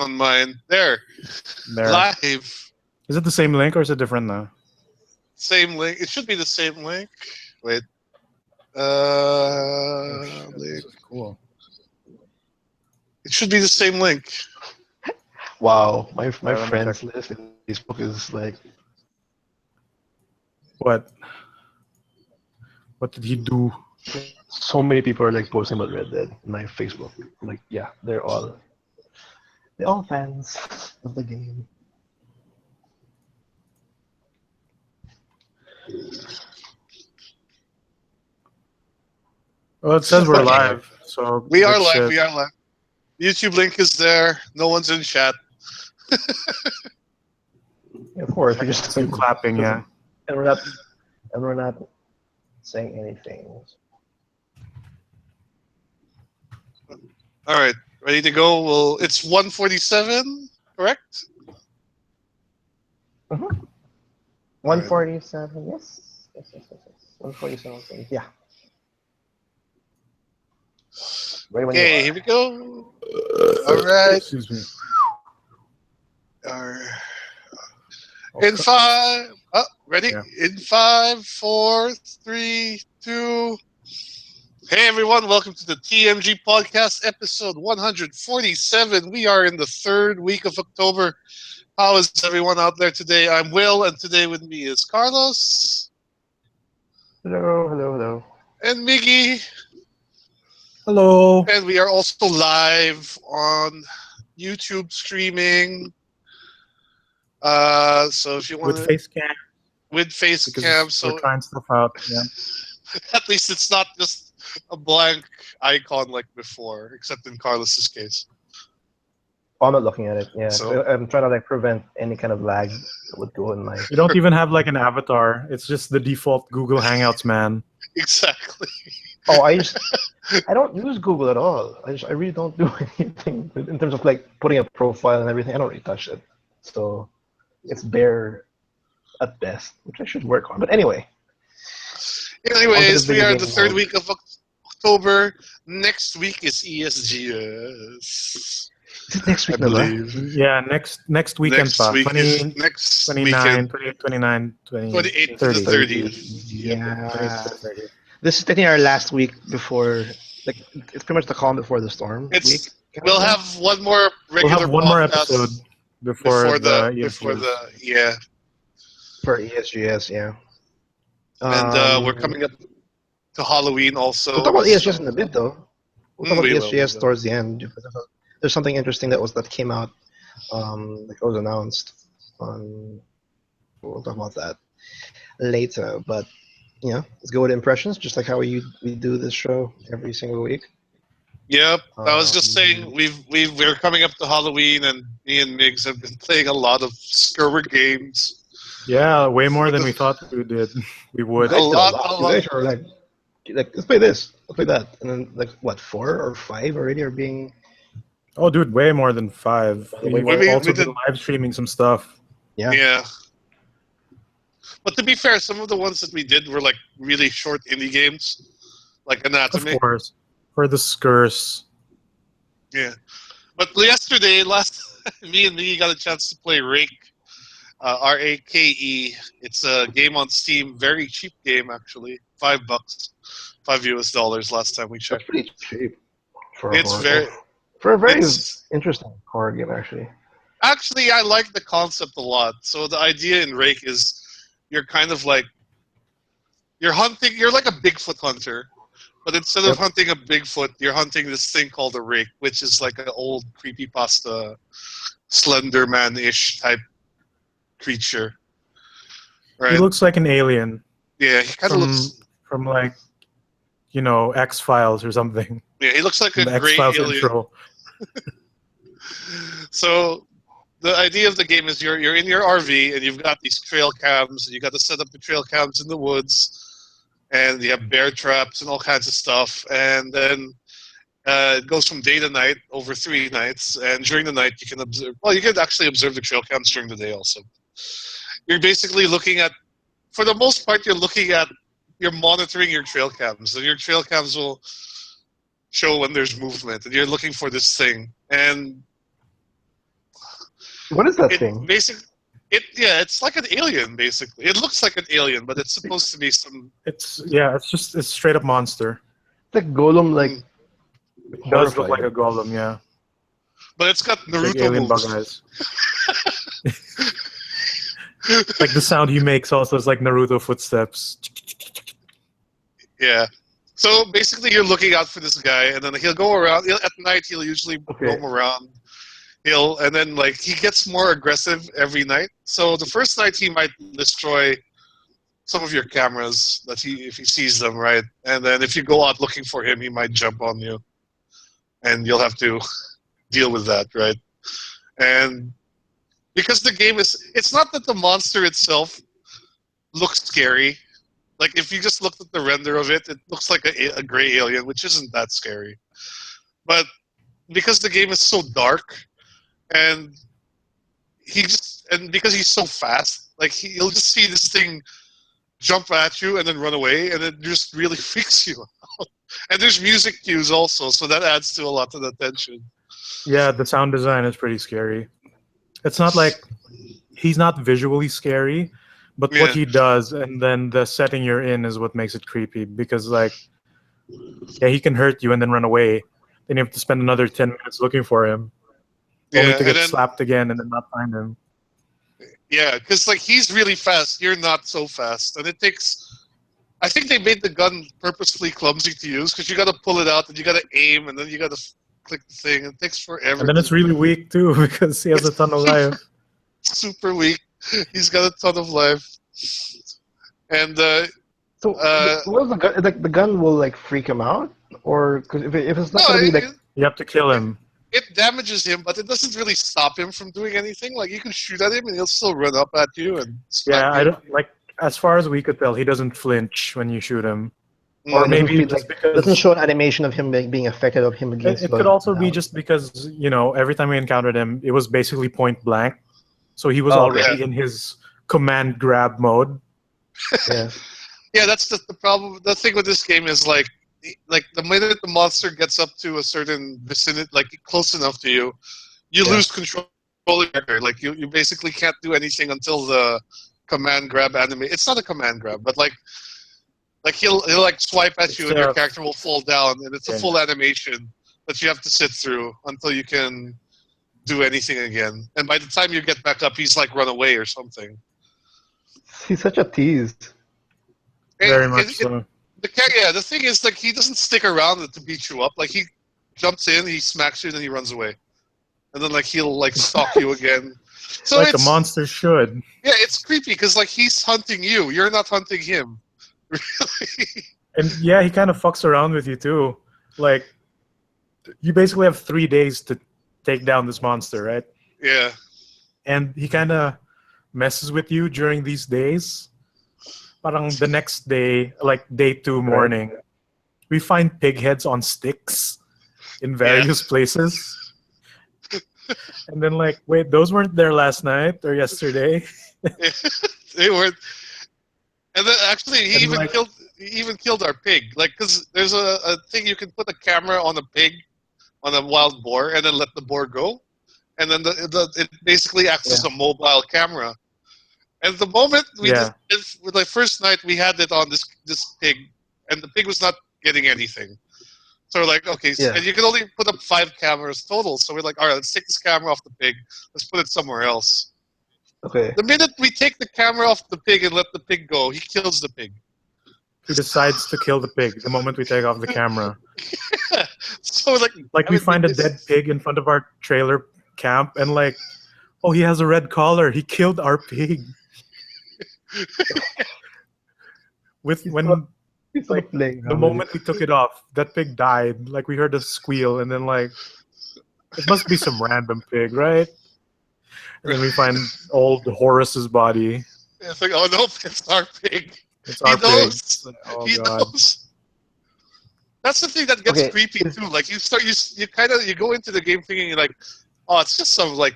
on mine. There. Live. Is it the same link or is it different now? Same link. It should be the same link. Wait. Link. This is cool. It should be the same link. Wow, my friends list in Facebook is like. What? What did he do? So many people are like posting about Red Dead in my Facebook. I'm like, yeah, they're all fans of the game. Well, it says we're live, so we are live. We are live. YouTube link is there. No one's in chat. Yeah, of course, we just some clapping, yeah. And we're not saying anything. All right, ready to go. Well, it's 1:47, correct? 1:47. Yes. 1:47. Yeah. Okay, here we go. All right. Excuse me. In 5. Oh, ready? Yeah. In 5, 4, 3, 2. Hey everyone, welcome to the TMG Podcast, episode 147. We are in the third week of October. How is everyone out there today? I'm Will, and today with me is Carlos. Hello. And Miggy. Hello. And we are also live on YouTube streaming. So if you want with face cam. With face cam, so we're trying stuff out. Yeah. At least it's not just a blank icon like before, except in Carlos's case. Oh, I'm not looking at it. Yeah, so, I'm trying to like prevent any kind of lag that would go in my. You don't even have like an avatar. It's just the default Google Hangouts, man. Exactly. Oh, I don't use Google at all. I really don't do anything in terms of like putting a profile and everything. I don't really touch it, so it's bare at best, which I should work on. But anyway. Anyways, we are the third week of October. Next week is ESGS. Is it next week, I believe. Yeah, next weekend. Next 29, 29, 28 30. to the 30th. Yeah. This is technically our last week before, like, it's pretty much the calm before the storm week. We'll have one more regular more episode before the yeah. For ESGS, yeah. And we're coming up to Halloween also. We'll talk about ESGS in a bit, though. We'll talk about ESGS towards the end. There's something interesting that came out, like it was announced. We'll talk about that later. But let's go with impressions, just like how we do this show every single week. Yep, I was just saying we're coming up to Halloween, and me and Migs have been playing a lot of skirmish games. Yeah, way more than we thought we would. A lot. You guys are like, let's play this, let's play that, and then like what, 4 or 5 already are being. Oh, dude, way more than 5. We've also been live streaming some stuff. Yeah. But to be fair, some of the ones that we did were like really short indie games, like Anatomy. Of course, for the skirts. Yeah, but yesterday, me and Lee got a chance to play Rake. Rake. It's a game on Steam, very cheap game actually, $5, $5 last time we checked. That's pretty cheap. For a very interesting horror game, actually. Actually, I like the concept a lot. So the idea in Rake is you're kind of like you're like a Bigfoot hunter, but instead of hunting a Bigfoot, you're hunting this thing called a Rake, which is like an old creepypasta, Slender Man-ish type creature. Right? He looks like an alien. Yeah, he kind of looks from like, X-Files or something. Yeah, he looks like a gray alien. Intro. So the idea of the game is you're in your RV and you've got these trail cams, and you got to set up the trail cams in the woods, and you have bear traps and all kinds of stuff, and then it goes from day to night over 3 nights, and during the night you can observe. Well, you can actually observe the trail cams during the day also. You're basically looking at, for the most part, you're monitoring your trail cams, and your trail cams will show when there's movement, and you're looking for this thing. And What is that It thing? basically, it's like an alien. Basically, it looks like an alien, but it's supposed to be some. It's straight up monster. It's like Golem, like Mm, It does look like a golem, yeah. but it's got Big Naruto alien bug moves. eyes. Like the sound he makes also is like Naruto footsteps. Yeah. So basically, you're looking out for this guy, and then he'll go around. At night, he'll usually roam around. And then like he gets more aggressive every night. So the first night he might destroy some of your cameras if he sees them, right? And then if you go out looking for him, he might jump on you, and you'll have to deal with that, right? And because the game it's not that the monster itself looks scary. Like if you just looked at the render of it, it looks like a gray alien, which isn't that scary. But because the game is so dark, and because he's so fast, like he'll just see this thing jump at you and then run away, and it just really freaks you out. And there's music cues also, so that adds to a lot of the tension. Yeah, the sound design is pretty scary. It's not like he's not visually scary, but what he does and then the setting you're in is what makes it creepy. Because like, yeah, he can hurt you and then run away. Then you have to spend another 10 minutes looking for him, only to get slapped again and then not find him. Yeah, because like he's really fast, you're not so fast, and it takes. I think they made the gun purposefully clumsy to use because you got to pull it out and you got to aim and then you got to click the thing. It takes forever. And then it's really weak too because he has a ton of life. Super weak. He's got a ton of life. And what was the gun? Like the gun will like freak him out, or because if it's not gonna be like you have to kill him. It damages him, but it doesn't really stop him from doing anything. Like you can shoot at him and he'll still run up at you and. I don't like. As far as we could tell, he doesn't flinch when you shoot him. Or maybe just because doesn't show an animation of him being affected of him against. It could also be just because every time we encountered him, it was basically point blank, so he was already in his command grab mode. Yeah, yeah, that's the problem. The thing with this game is like the minute the monster gets up to a certain vicinity, like close enough to you, you lose control of your character. Like you basically can't do anything until the command grab anime. It's not a command grab, but like he'll like swipe at you and your character will fall down, and it's a full animation that you have to sit through until you can do anything again. And by the time you get back up, he's like run away or something. He's such a tease. Very much so. The thing is, like, he doesn't stick around to beat you up. Like, he jumps in, he smacks you, and then he runs away. And then, like, he'll, like, stalk you again. So like a monster should. Yeah, it's creepy, because, like, he's hunting you. You're not hunting him. Really. And, yeah, he kind of fucks around with you, too. Like, you basically have 3 days to take down this monster, right? Yeah. And he kind of messes with you during these days. Parang the next day, like day 2 morning, we find pig heads on sticks in various places. And then like, wait, those weren't there last night or yesterday? They weren't. And then actually, he even killed our pig. Like, because there's a thing you can put a camera on a pig, on a wild boar, and then let the boar go. And then it basically acts as a mobile camera. And the moment with the first night, we had it on this pig, and the pig was not getting anything. So we're like, okay, and you can only put up 5 cameras total. So we're like, all right, let's take this camera off the pig. Let's put it somewhere else. Okay. The minute we take the camera off the pig and let the pig go, he kills the pig. He decides to kill the pig the moment we take off the camera. So like we find a dead pig in front of our trailer camp, and like, oh, he has a red collar. He killed our pig. The moment we took it off, that pig died. Like we heard a squeal, and then like, it must be some random pig, right? And then we find old Horace's body. It's like, oh no, it's our pig. It's our pig. Oh, he knows. That's the thing that gets creepy too. Like you go into the game thinking you're like, oh, it's just some like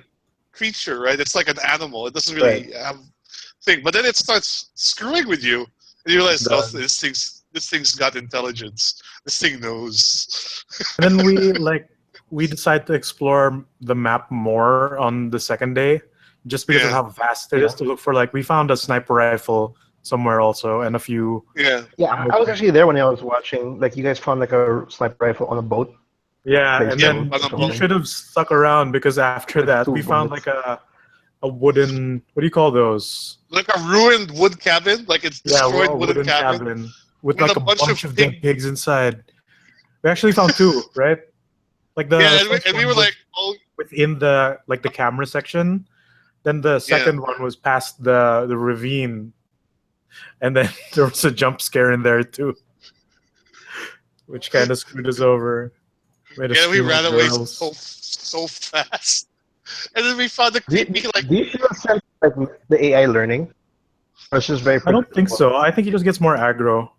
creature, right? It's like an animal. It doesn't really have thing. But then it starts screwing with you, and you realize, oh, this thing's got intelligence. This thing knows. And then we like we decided to explore the map more on the second day, just because of how vast it is to look for. Like, we found a sniper rifle somewhere also, and a few. Yeah, I was actually there when I was watching. Like, you guys found like a sniper rifle on a boat. Yeah, and then we should have stuck around, because after that we found like a wooden, what do you call those? Like a ruined wood cabin, like it's destroyed wooden cabin with like a bunch of dead pigs inside. We actually found two, right? Like the and we were like, oh, within the camera section. Then the second one was past the ravine, and then there was a jump scare in there too, which kind of screwed us over. We ran away so fast, and then we found the creepy like. Do you feel a sense like the AI learning? Or it's just very. I don't think so. I think he just gets more aggro.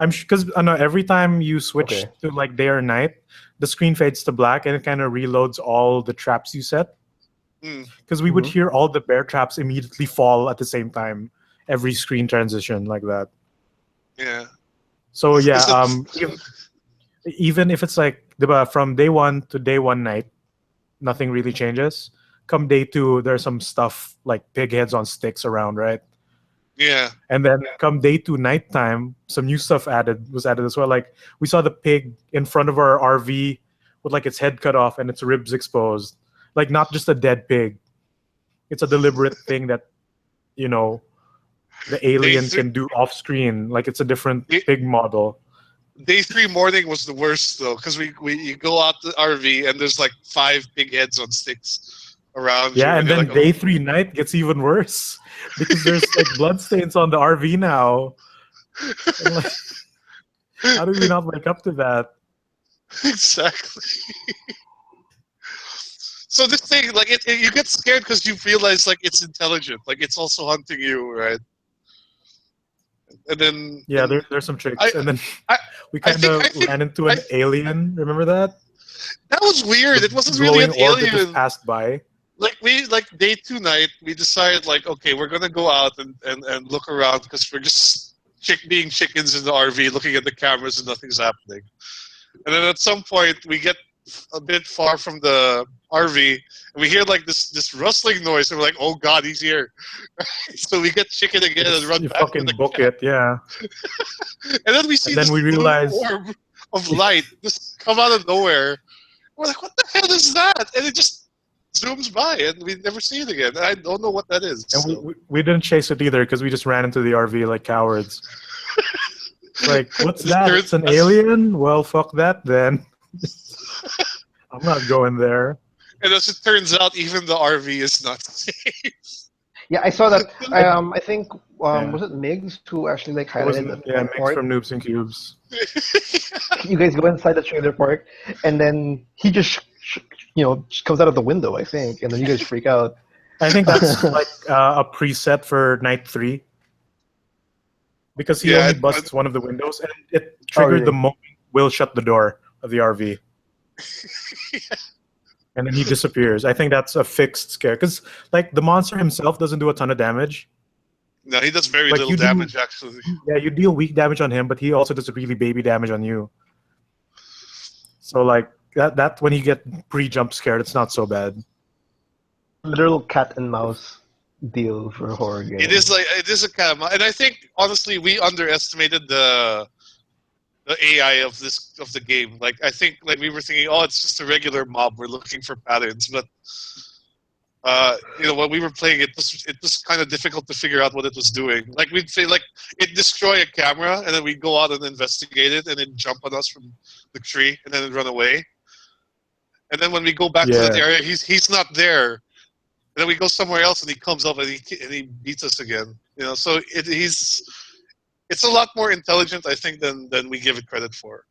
I'm sure, because I know every time you switch to like day or night, the screen fades to black and it kind of reloads all the traps you set. Because we would hear all the bear traps immediately fall at the same time, every screen transition like that. Yeah. So even if it's like from day 1 to day 1 night, nothing really changes. Come day 2, there's some stuff like pig heads on sticks around, right? Yeah. And then come day 2 nighttime, some new stuff was added as well. Like, we saw the pig in front of our RV with like its head cut off and its ribs exposed. Like, not just a dead pig. It's a deliberate thing that, the alien can do off screen. Like, it's a different pig model. Day 3 morning was the worst though, because you go out the RV and there's like 5 big heads on sticks around. Yeah, and then day 3 night gets even worse, because there's like bloodstains on the RV now. And, like, how do we not wake up to that? Exactly. So this thing, like, you get scared because you realize like it's intelligent, like it's also hunting you, right? And then there's some tricks, and then we kind of ran into an alien. Remember that? That was weird. It wasn't really an alien. Just passed by. Like day 2 night, we decided like, okay, we're gonna go out and look around, because we're just being chickens in the RV, looking at the cameras and nothing's happening. And then at some point, we get a bit far from the RV, and we hear like this rustling noise, and we're like, "Oh God, he's here!" So we get chicken again and run back. Fucking book it, yeah. And then we see this realize orb of light just come out of nowhere. We're like, "What the hell is that?" And it just zooms by, and we never see it again. I don't know what that is. And we didn't chase it either, because we just ran into the RV like cowards. Like, what's that? It's an alien? Well, fuck that then. I'm not going there. And as it turns out, even the RV is not safe. Yeah, I saw that. I think was it Migs who actually like highlighted that? Yeah, Migs from Noobs and Cubes. You guys go inside the trailer park, and then he just comes out of the window, I think, and then you guys freak out. I think that's like a preset for night 3, because he only busts one of the windows, and it triggered the moment Will shut the door of the RV. And then he disappears. I think that's a fixed scare, because like the monster himself doesn't do a ton of damage. No, he does very little damage actually. Yeah, you deal weak damage on him, but he also does really baby damage on you. So like that when you get pre-jump scared, it's not so bad. Literal cat and mouse deal for a horror game. It is a cat and mouse, and I think honestly we underestimated the AI of the game. Like, I think like we were thinking, oh, it's just a regular mob. We're looking for patterns, but when we were playing it was kind of difficult to figure out what it was doing. Like, we'd say like it destroy a camera, and then we'd go out and investigate it, and then jump on us from the tree, and then it'd run away. And then when we go back to that area, he's not there. And then we go somewhere else, and he comes up and he beats us again. So it's a lot more intelligent, I think, than we give it credit for.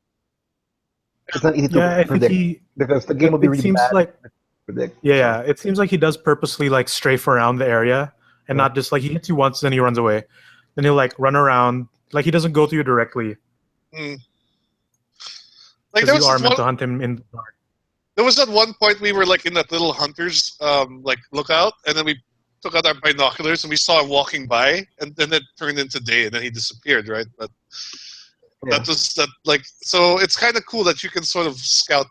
It's not easy to predict, because the game will be really bad to predict. Yeah, it seems like he does purposely like strafe around the area, and not just like he hits you once, then he runs away. Then he'll like run around, like he doesn't go to you directly. Like, you are meant to hunt him in the dark. There was that one point we were like in that little hunter's like lookout, and then we took out our binoculars and we saw him walking by, and then it turned into day, and then he disappeared, right? But that was that, like, so it's kind of cool that you can sort of scout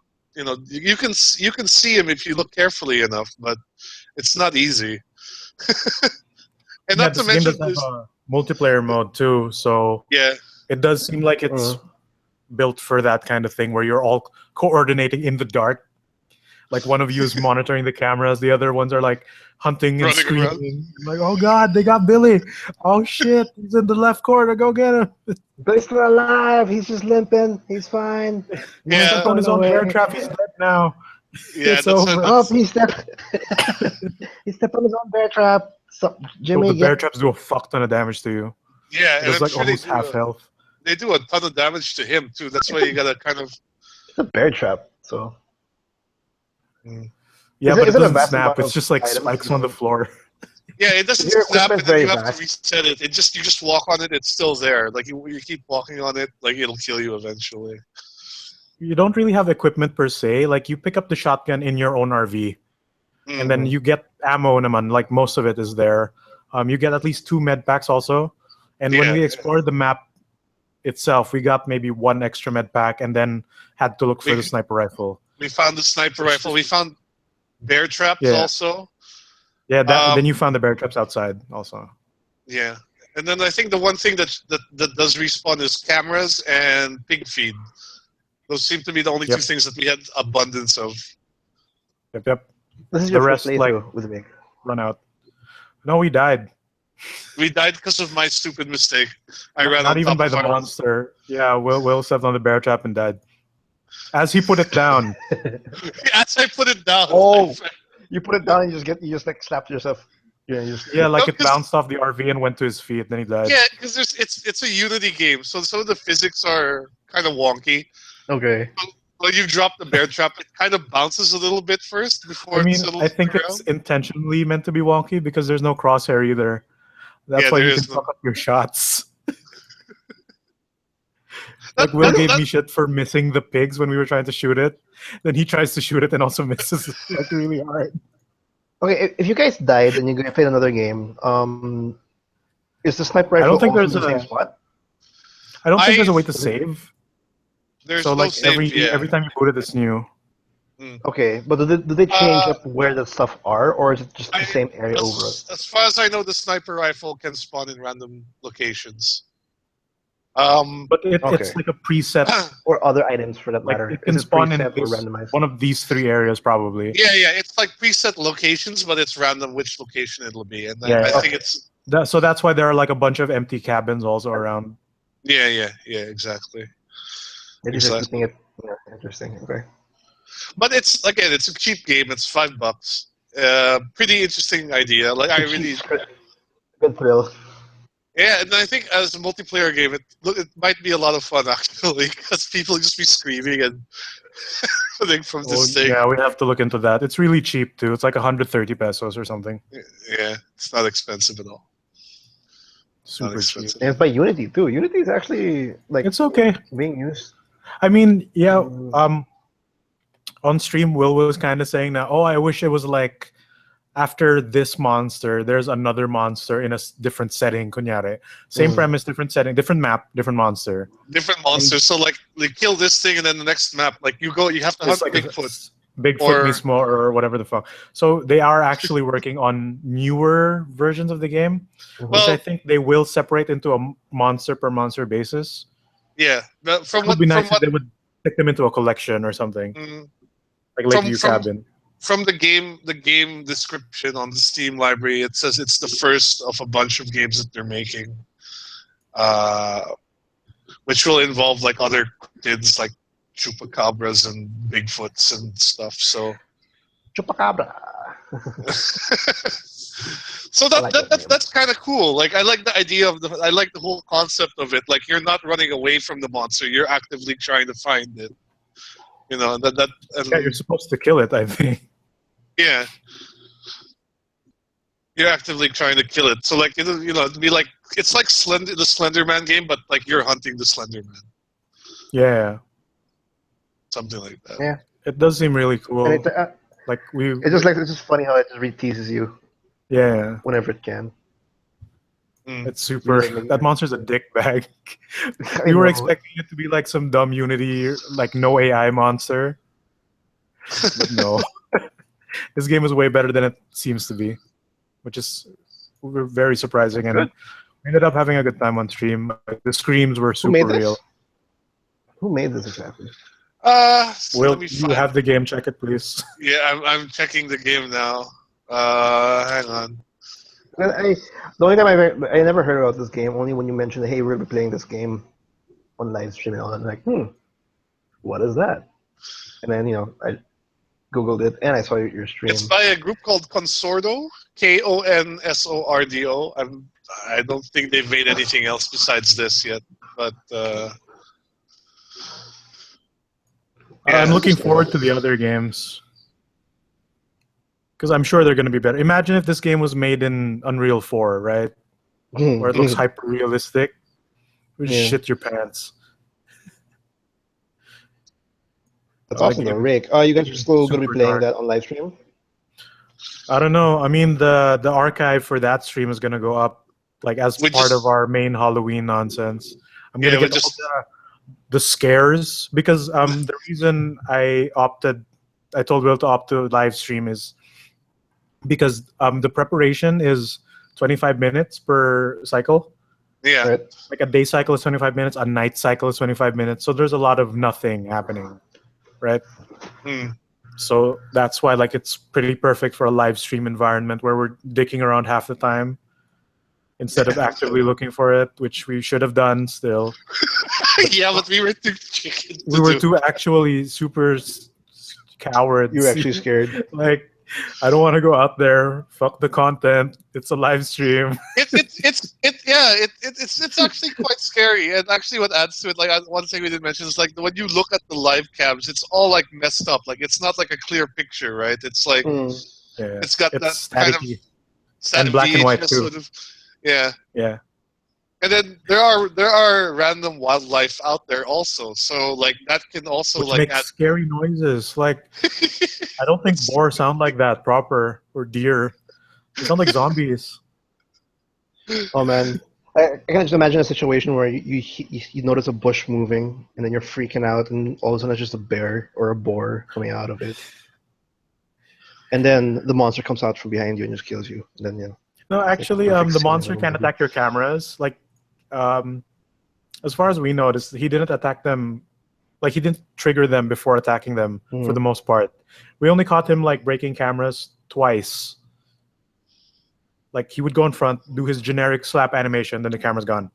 you can see him if you look carefully enough, but it's not easy. And Yeah, not to this game mention, does have a multiplayer mode too, so yeah, it does seem like it's built for that kind of thing where you're all coordinating in the dark. Like one of you is monitoring the cameras, the other ones are like hunting and running around. screaming. Like, oh god, they got Billy! Oh shit, he's in the left corner. Go get him! Billy's still alive. He's just limping. He's fine. He stepped on his own bear trap. He's dead now. Yeah, It's over. Oh, he stepped. He stepped on his own bear trap. So, Jimmy, the bear traps do a fuck ton of damage to you. Yeah, and It's like almost half health. They do a ton of damage to him too. That's why you gotta kind of. It's a bear trap, so. Yeah, but it doesn't snap. It's just like spikes on the floor. Yeah, it doesn't snap, and then you have to reset it. You just walk on it; it's still there. Like you keep walking on it, like it'll kill you eventually. You don't really have equipment per se. Like you pick up the shotgun in your own RV, and then you get ammo naman. Like most of it is there. You get at least 2 med packs also. And when we explored the map itself, we got maybe 1 extra med pack, and then had to look for the sniper rifle. We found the sniper rifle. We found bear traps also. Yeah, then you found the bear traps outside also. Yeah, and then I think the one thing that does respawn is cameras and pig feed. Those seem to be the only 2 things that we had abundance of. Yep. This is your first playthrough with me. Run out. No, we died. We died because of my stupid mistake. I ran not on even top by of the monster. Yeah, Will stepped on the bear trap and died. As he put it down. As I put it down. Oh, you put it down and you just like slapped yourself. Yeah, like it bounced off the RV and went to his feet, then he died. Yeah, because it's a Unity game, so some of the physics are kind of wonky. Okay. So when you drop the bear trap, it kind of bounces a little bit first before it settles I think around. it's intentionally meant to be wonky because there's no crosshair either. That's why you can fuck up your shots. Like Will gave me shit for missing the pigs when we were trying to shoot it. Then he tries to shoot it and also misses like really hard. Okay, if you guys died and you played another game, is the sniper rifle I don't think also there's the same spot? I don't think there's a way to save. There's so no like save, every time you boot it, it's new. Okay, but do they change up where the stuff are, or is it just the same area overall? As far as I know, the sniper rifle can spawn in random locations. But it's like a preset, or other items for that matter. It can spawn in one of these 3 areas probably. Yeah, it's like preset locations, but it's random which location it'll be. And I think it's so that's why there are like a bunch of empty cabins also around. Yeah, exactly. Maybe just keeping it interesting. Okay. But it's a cheap game. It's $5. Pretty interesting idea. Like I really good thrill. Yeah, and I think as a multiplayer game, it might be a lot of fun actually, because people just be screaming and running from this thing. Yeah, we have to look into that. It's really cheap too. It's like 130 pesos or something. Yeah, it's not expensive at all. Super cheap. And it's by Unity too. Unity is actually like it's okay being used. I mean, yeah. On stream, Will was kind of saying that. Oh, I wish it was like after this monster, there's another monster in a different setting. Kunyari, same premise, different setting, different map, different monster. Different monsters. So like they kill this thing, and then the next map, like you have to hunt like Bigfoot. Bigfoot Mismo or whatever the fuck. So they are actually working on newer versions of the game, which I think they will separate into a monster per monster basis. Yeah, it would be nice if they would stick them into a collection or something, like Lakeview Cabin. From the game description on the Steam library, it says it's the first of a bunch of games that they're making, which will involve like other cryptids like chupacabras and Bigfoots and stuff. So chupacabra. So that's kind of cool. Like I like the idea of I like the whole concept of it. Like you're not running away from the monster; you're actively trying to find it. You're supposed to kill it, I think. Yeah, you're actively trying to kill it. So like it'd be like it's like the Slender Man game, but like you're hunting the Slender Man. Yeah, something like that. Yeah, it does seem really cool. And it's just funny how it just re-teases you. Yeah, whenever it can. It's super. That monster's a dick bag. We were expecting it to be like some dumb Unity, like no AI monster. But no, this game is way better than it seems to be, which is very surprising. And Good. we ended up having a good time on stream. The screams were Who made super this? real. Who made this exactly? So Will let me you find. have the game? Check it, please. Yeah, I'm checking the game now. Hang on. The only time I never heard about this game, only when you mentioned, hey, we're going to be playing this game on live stream and all that. I'm like, what is that? And then, I Googled it and I saw your stream. It's by a group called Consordo, Konsordo. I don't think they've made anything else besides this yet, but I'm looking forward to the other games because I'm sure they're going to be better. Imagine if this game was made in Unreal 4, right? Where it looks hyper realistic. You would shit your pants. That's awesome, though, Rake. You guys are still going to be playing that on live stream? I don't know. I mean, the archive for that stream is going to go up like as part of our main Halloween nonsense. I'm going to get all the scares because the reason I told Will to opt to live stream is because the preparation is 25 minutes per cycle. Yeah. Right. Like a day cycle is 25 minutes, a night cycle is 25 minutes. So there's a lot of nothing happening, right? So that's why it's pretty perfect for a live stream environment where we're dicking around half the time instead of actively looking for it, which we should have done still. Yeah, but we were too chicken. We were too actually super cowards. You were actually scared. I don't want to go out there. Fuck the content. It's a live stream. It's actually quite scary. And actually, what adds to it, one thing we didn't mention is when you look at the live cams, it's all messed up. It's not a clear picture, right? It's it's got that kind of and black and white too. Sort of, yeah. Yeah. And then there are random wildlife out there also, so that can also make scary noises. I don't think boar sound like that proper or deer. They sound like zombies. Oh man, I can just imagine a situation where you notice a bush moving and then you're freaking out and all of a sudden it's just a bear or a boar coming out of it, and then the monster comes out from behind you and just kills you. And then No, actually, the monster can attack your cameras. As far as we noticed, he didn't attack them. He didn't trigger them before attacking them for the most part. We only caught him breaking cameras twice. He would go in front, do his generic slap animation, then the camera's gone.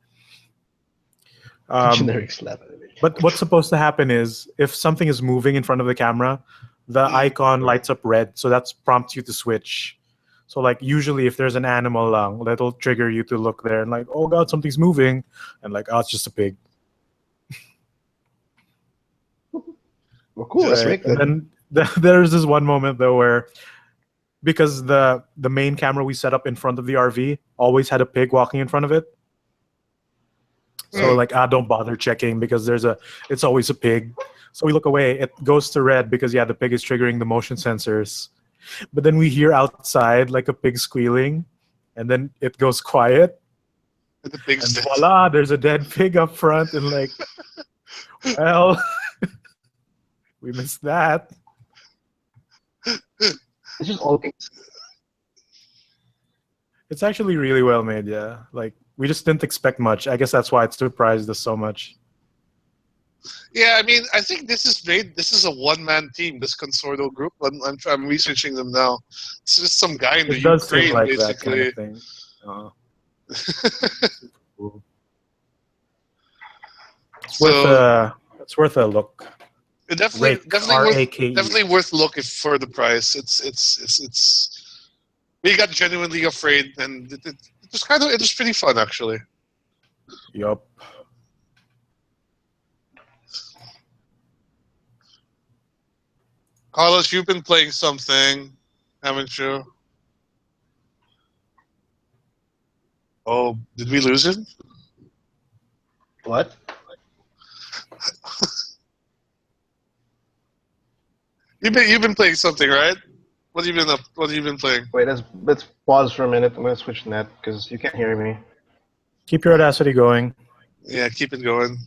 Generic slap animation. But what's supposed to happen is if something is moving in front of the camera, the icon lights up red, so that prompts you to switch. So usually if there's an animal that'll trigger you to look there and oh god, something's moving, and oh, it's just a pig. Well, cool. That's Rick. And then there's this one moment though where, because the main camera we set up in front of the RV always had a pig walking in front of it. So don't bother checking because it's always a pig. So we look away. It goes to red because the pig is triggering the motion sensors. But then we hear outside a pig squealing, and then it goes quiet. And the pig's dead. Voila, there's a dead pig up front, and well, we missed that. It's just all pigs. It's actually really well made, yeah. We just didn't expect much. I guess that's why it surprised us so much. Yeah, I mean, I think this is a one-man team, this Consordo group. I'm researching them now. It's just some guy in the Ukraine, basically. That kind of thing. Cool. It's worth a look. Definitely worth looking for the price. We got genuinely afraid, and it was pretty fun actually. Yup. Carlos, you've been playing something, haven't you? Oh, did we lose him? What? You've been playing something, right? What have you been playing? Wait, let's pause for a minute. I'm gonna switch net because you can't hear me. Keep your Audacity going. Yeah, keep it going.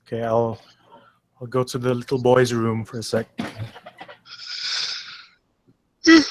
Okay, I'll go to the little boy's room for a sec. Oh.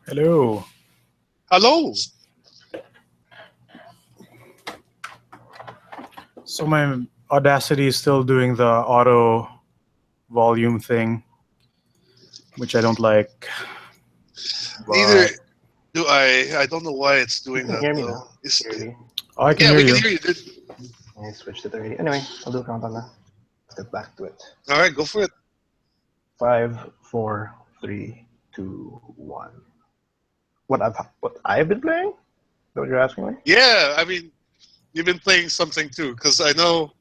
Hello. Hello. So my Audacity is still doing the auto volume thing, which I don't like. Neither But do I. I don't know why it's You doing can that hear me though. now. Clearly. I can Yeah, hear we can you. hear you, dude. I switched it already. Anyway, I'll do a countdown now. Let's get back to it. All right, go for it. 5, 4, 3, 2, 1. What I've been playing? Is that what you're asking me? Yeah, I mean, you've been playing something too, because I know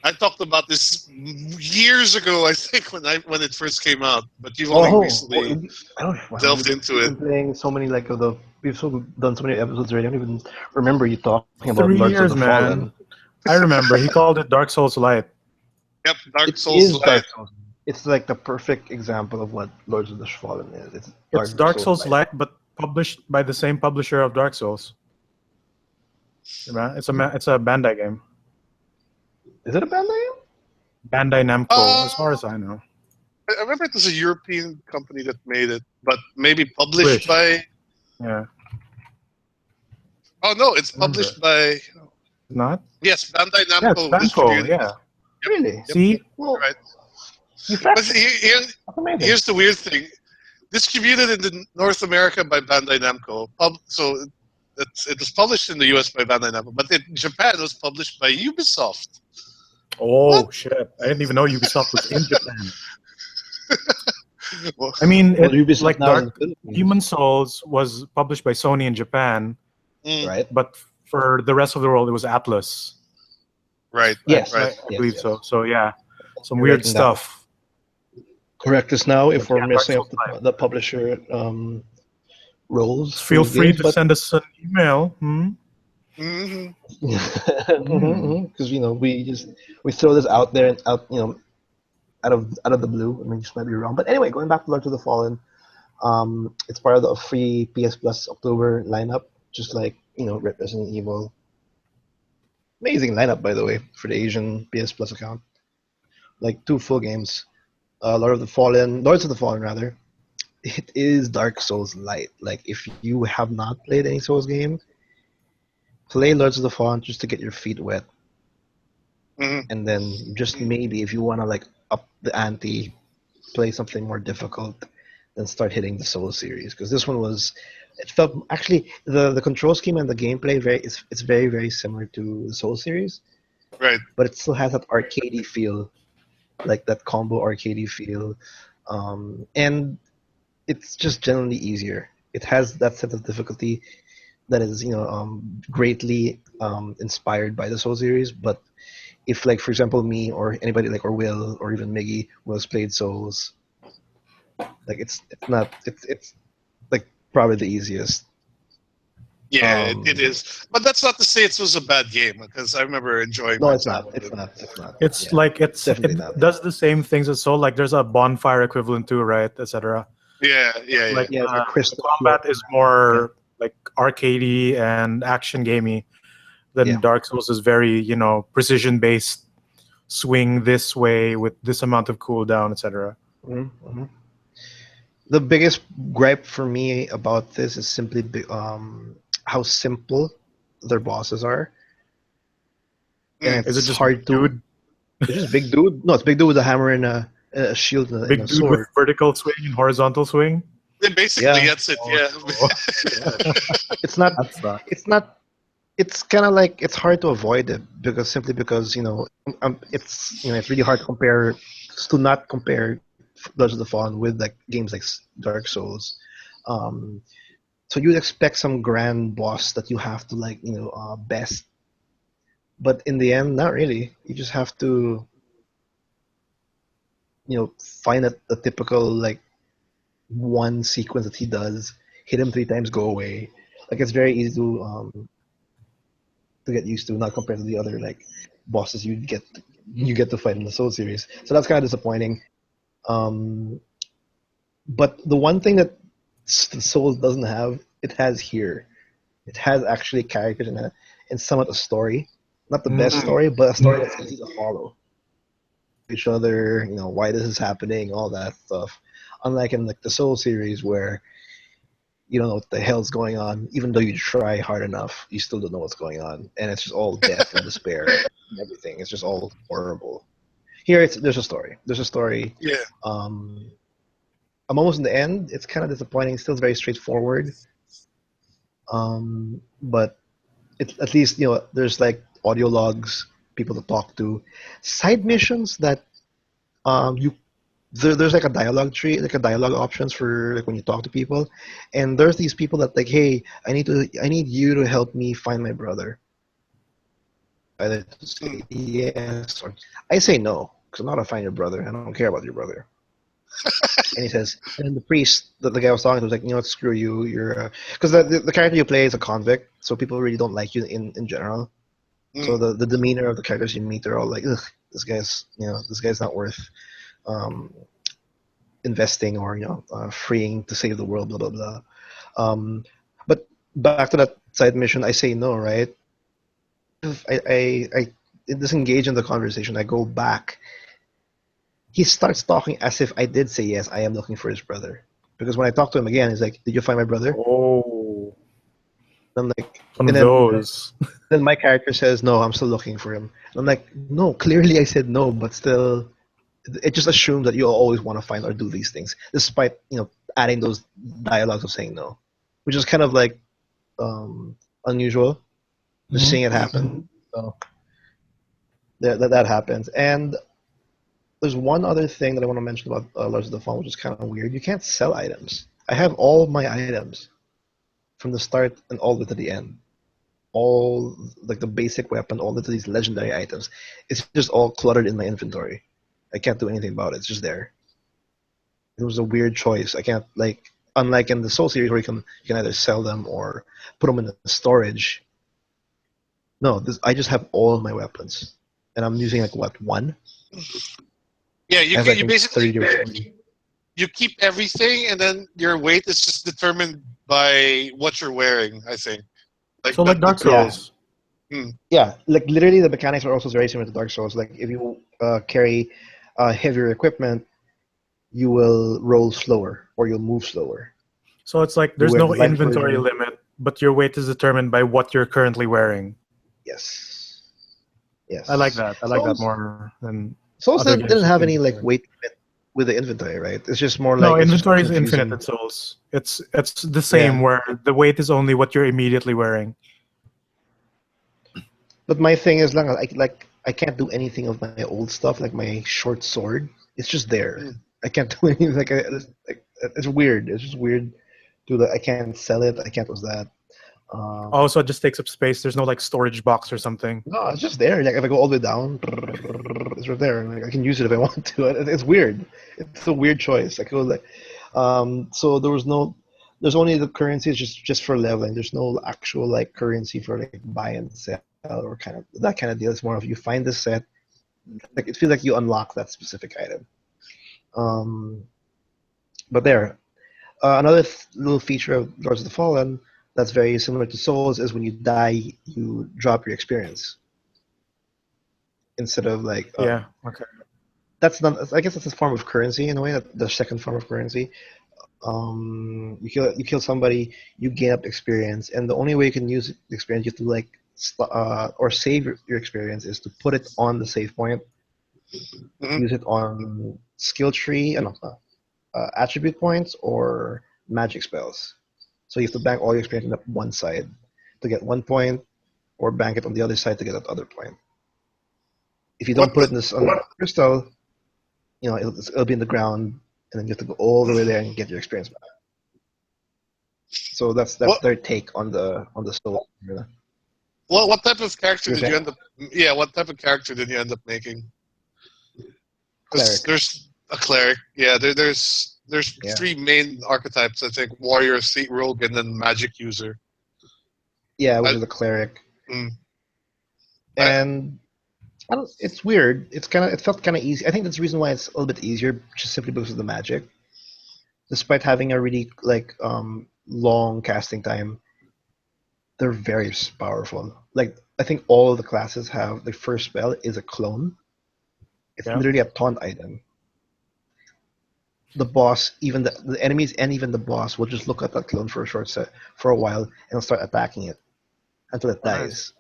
I talked about this years ago. I think when it first came out, but you've only recently I don't. Wow, delved into we've it. been playing so many we've done so many episodes already. I don't even remember you talking about 3 Lords of years, the man. Fallen. I remember. He called it Dark Souls Light. Yep, Dark It Souls is Light. Dark Souls. It's like the perfect example of what Lords of the Fallen is. It's Dark Souls Light, but published by the same publisher of Dark Souls. It's a Bandai game. Is it a Bandai game? Bandai Namco, as far as I know. I remember it was a European company that made it, but maybe published Wish. by. Yeah. Oh no, it's published by. Not? Yes, Bandai Namco Yeah, it's Namco. distributed. Yeah. Really? Yep. See? Well, Right. you But fact That's amazing. here's the weird thing: distributed in North America by Bandai Namco. So it was published in the US by Bandai Namco, but in Japan it was published by Ubisoft. Oh, What? shit. I didn't even know Ubisoft was in Japan. Well, I mean, Ubisoft like now in Dark the Philippines, Human Souls was published by Sony in Japan, right? but for the rest of the world, it was Atlas. Right. Yes, Right. I believe so. So, yeah, some You're weird right in that. stuff. Correct us now if But we're yeah, messing Dark up Souls the publisher roles. Feel for free games, to but send us an email. Mm-hmm. because we throw this out there and out out of the blue. I mean, just might be wrong, but anyway, going back to Lords of the Fallen, it's part of the free PS Plus October lineup, just like Resident Evil. Amazing lineup, by the way, for the Asian PS Plus account. Like 2 full games. Lords of the Fallen rather. It is Dark Souls light. Like if you have not played any Souls game, play Lords of the Fallen just to get your feet wet. Mm-hmm. And then just maybe if you want to like up the ante, play something more difficult, then start hitting the Soul series, because this one it felt actually the control scheme and the gameplay it's very very similar to the Soul series, Right. but it still has that arcadey feel, like that combo arcadey feel, and it's just generally easier. It has that sense of difficulty that is greatly inspired by the Soul series, but if like for example me or anybody like or Will or even Miggy Will's played Souls, like it's not it's like probably the easiest. Yeah, it is. But that's not to say it was a bad game, because I remember enjoying No, my it's time not. with It's it. not. It's not. It's Yeah, like it definitely not. does the same things as Soul. Like there's a bonfire equivalent too, right, etc. Yeah. Like Yeah, it's like the crystal combat floor. is more like arcadey and action gamey. Then Yeah. Dark Souls is very, precision based, swing this way with this amount of cooldown, etc. Mm-hmm. The biggest gripe for me about this is simply how simple their bosses are, and Is it it's just hard to. dude, It's just big dude. No, it's big dude with a hammer and a shield and a big dude with sword. vertical swing and horizontal swing? Yeah, basically, Yeah, that's it. Yeah. it's not. That sucks. It's not. It's kind of like it's hard to avoid it because it's really hard to compare to not compare Lords of the Fallen with like games like Dark Souls. Um, so you'd expect some grand boss that you have to like best, but in the end, not really. You just have to find a typical like one sequence that he does, hit him 3 times, go away. Like it's very easy to get used to, not compared to the other like bosses you get to fight in the Soul series. So that's kind of disappointing. Um, but the one thing that Soul doesn't have, it has here. It has actually characters and somewhat a story. Not the best story, but a story that's easy to follow. Each other, why this is happening, all that stuff. Unlike in like the Soul series where you don't know what the hell's going on, even though you try hard enough, you still don't know what's going on, and it's just all death and despair and everything. It's just all horrible. Here, there's a story. There's a story. Yeah. I'm almost in the end. It's kind of disappointing. It's still very straightforward. But at least there's like audio logs, people to talk to, side missions that you there's like a dialogue tree, like a dialogue options for like when you talk to people, and there's these people that like, hey, I need you to help me find my brother. Either to say yes or I say no because I'm not gonna find your brother. I don't care about your brother. And he says, and the priest, the guy I was talking to was like, what, screw you. You're because the character you play is a convict, so people really don't like you in general. So the demeanor of the characters you meet, they're all like, ugh, this guy's not worth investing or freeing to save the world, blah blah blah. But back to that side mission, I say no, right? I disengage in the conversation. I go back. He starts talking as if I did say yes. I am looking for his brother, because when I talk to him again, he's like, "Did you find my brother?" Oh, I'm like, one and of those. then my character says, "No, I'm still looking for him." And I'm like, "No, clearly I said no, but still." It just assumes that you'll always want to find or do these things, despite adding those dialogues of saying no, which is kind of like unusual. Just seeing it happen. So that happens. And there's one other thing that I want to mention about Lords of the Fallen, which is kind of weird. You can't sell items. I have all my items from the start and all the way to the end. All like the basic weapon, all the way to these legendary items. It's just all cluttered in my inventory. I can't do anything about it. It's just there. It was a weird choice. I can't unlike in the Soul series where you can either sell them or put them in the storage. No, I just have all of my weapons, and I'm using like what, one? Yeah, I have like you a basically 30 you keep everything, and then your weight is just determined by what you're wearing. I think. So like Dark Souls. Yeah, like literally the mechanics are also very similar to Dark Souls. Like if you carry heavier equipment, you will roll slower or you'll move slower. So it's like there's no inventory limit, but your weight is determined by what you're currently wearing. Yes. Yes. I like that. I like that more than Souls other didn't have any like inventory. weight limit with the inventory, right? It's just more No, like inventory is confusing. infinite in Souls. It's the same where the weight is only what you're immediately wearing. But my thing is I can't do anything of my old stuff, like my short sword. It's just there. I can't do anything. It's weird. It's just weird. I can't sell it. I can't do that. Also, it just takes up space. There's no like storage box or something. No, it's just there. Like if I go all the way down, it's right there. Like I can use it if I want to. It's weird. It's a weird choice. I go like, so there's only the currency is just for leveling. There's no actual like currency for like buy and sell or kind of that kind of deal. It's more of you find the set, like it feels like you unlock that specific item. But there, another little feature of Lords of the Fallen that's very similar to Souls is when you die, you drop your experience instead of like Okay. That's not. I guess that's a form of currency in a way. The second form of currency. You kill somebody, you gain up experience, and the only way you can use the experience, you have to like or save your experience is to put it on the save point. Mhm. Use it on skill tree and attribute points or magic spells. So you have to bank all your experience on one side to get 1 point, or bank it on the other side to get that other point. If you don't put it in on the crystal, it'll be in the ground, and then you have to go all the way there and get your experience back. So that's their take on the soul. What type of character You're did you saying? end up? Yeah, what type of character did you end up making? 'Cause Cleric. there's a cleric. Yeah, there's Yeah. 3 main archetypes. I think warrior, state rogue, and then magic user. Yeah, which is a cleric. Mm. And it's weird. It felt kind of easy. I think that's the reason why it's a little bit easier, just simply because of the magic. Despite having a really long casting time, they're very powerful. Like I think all of the classes have the first spell is a clone. It's literally a taunt item. The boss, even the enemies, and even the boss will just look at that clone for a while and start attacking it until it dies. Nice.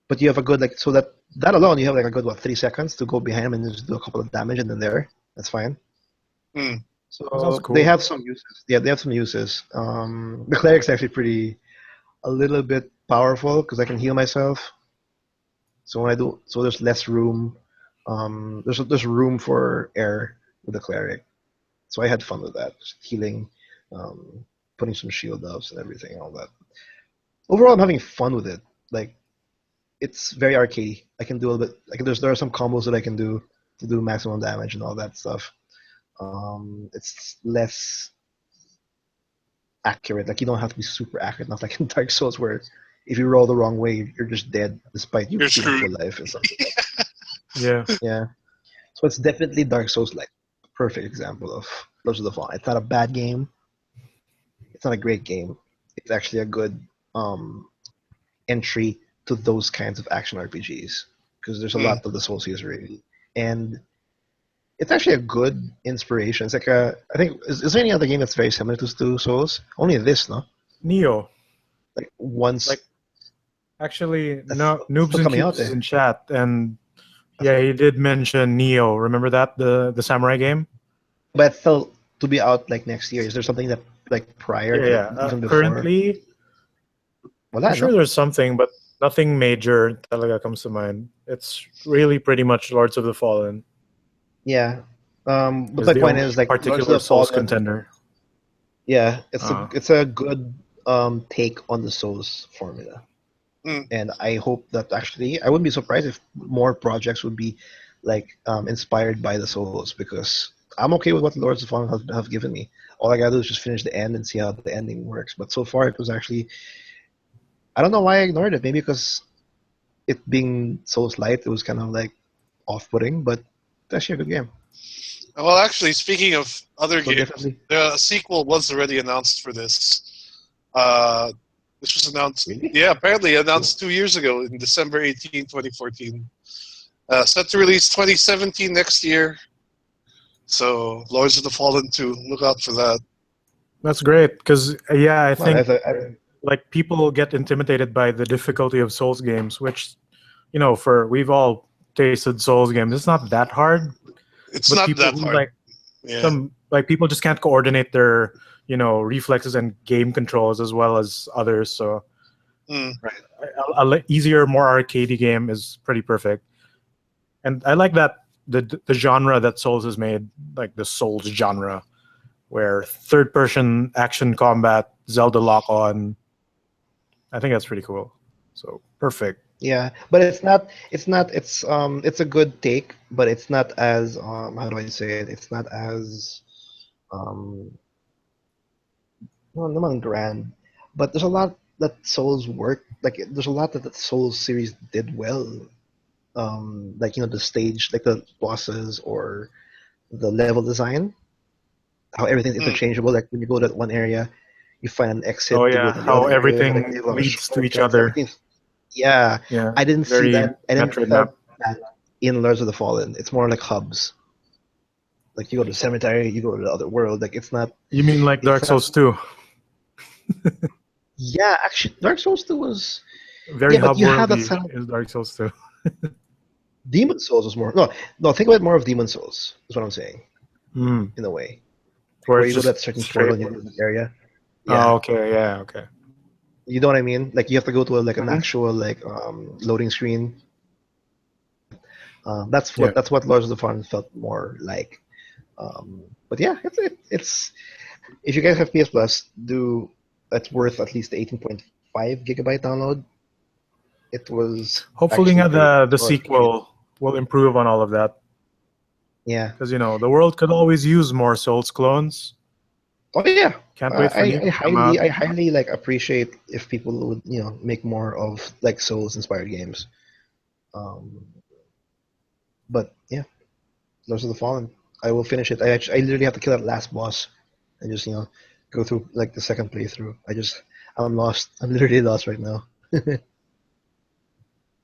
But you have a good so that alone you have a good 3 seconds to go behind him and just do a couple of damage and then that's fine. Mm. So cool. they have some uses. Yeah, they have some uses. The cleric's actually a little bit powerful because I can heal myself. So there's less room. There's room for air with the cleric. So I had fun with that, just healing, putting some shield ups and everything, all that. Overall, I'm having fun with it. Like, it's very arcadey. I can do a little bit. There are some combos that I can do to do maximum damage and all that stuff. It's less accurate. Like you don't have to be super accurate, not like in Dark Souls where if you roll the wrong way, you're just dead despite you being full life and stuff. Yeah. Yeah. So it's definitely Dark Souls like perfect example of Lords of the Fallen. It's not a bad game. It's not a great game. It's actually a good entry to those kinds of action RPGs because there's a lot of the Souls history, and it's actually a good inspiration. It's like I think is there any other game that's very similar to Souls? Only this, no? Neo. Like once. Actually, no. Noobs and coming out Cubes is there. in chat, and yeah, he did mention Neo. Remember that the samurai game? But still to be out next year. Is there something that prior? Yeah. Even before? Currently, I'm sure there's something, but nothing major talaga comes to mind. It's really pretty much Lords of the Fallen. Yeah. But my point is particular Souls contender. Yeah, it's a good take on the Souls formula. And I hope that actually I wouldn't be surprised if more projects would be inspired by the Souls because I'm okay with what Lords of the Fallen have given me. All I gotta do is just finish the end and see how the ending works. But so far it was actually I don't know why I ignored it. Maybe because it being Souls light, it was kind of off-putting, but it's actually a good game. Well, actually, speaking of other games, definitely. the sequel was already announced for this. This was announced, Really? yeah, apparently announced 2 years ago in December 18, 2014. Set to release 2017 next year. So, Lords of the Fallen 2, look out for that. That's great because I think I people get intimidated by the difficulty of Souls games, which we've all tasted Souls games. It's not that hard. It's not that hard. Some people just can't coordinate their reflexes and game controls as well as others. So right, easier, more arcadey game is pretty perfect. And I like that the genre that Souls has made, like the Souls genre, where third-person action combat, Zelda lock-on, I think that's pretty cool. So perfect. Yeah, but it's not. It's not. It's a good take, but it's not as how do I say it? It's not as um well, not grand. But there's a lot that Souls work. Like there's a lot that the Souls series did well. Like the stage, like the bosses or the level design, how everything's interchangeable. Like when you go to one area, you find an exit Oh to go yeah, to the how other area. Like everything they have a leads to each shortcuts. other. Everything's yeah. Yeah, I didn't see very that. I didn't Metroid felt map. that in Lords of the Fallen. It's more like hubs. Like you go to the cemetery, you go to the other world. Like it's not. You mean like It's Dark not. Souls 2? Yeah, actually, Dark Souls 2 was. Very Yeah, but hub you have that worldy sound. is Dark Souls 2. Demon Souls was more. No, no. Think about more of Demon Souls. Is what I'm saying. Mm. In a way, Where where it's you go to just that certain straight. portal, and you go to the area. Oh, Yeah, okay, yeah, okay. you know what I mean. Like you have to go to like an Mhm. actual like loading screen. That's Yeah. what Lords of the Fallen felt more like. But yeah, it's if you guys have PS Plus, do it's worth at least the 18.5 gigabyte download. It was Hopefully, actually great. the Oh, it's great. sequel will improve on all of that Yeah. because the world could always use more Souls clones. Oh yeah. Can't wait for new to come out. I highly like appreciate if people would make more of like Souls inspired games. Um, but yeah, Lords of the Fallen. I will finish it. I literally have to kill that last boss and just go through like the second playthrough. I'm lost. I'm literally lost right now.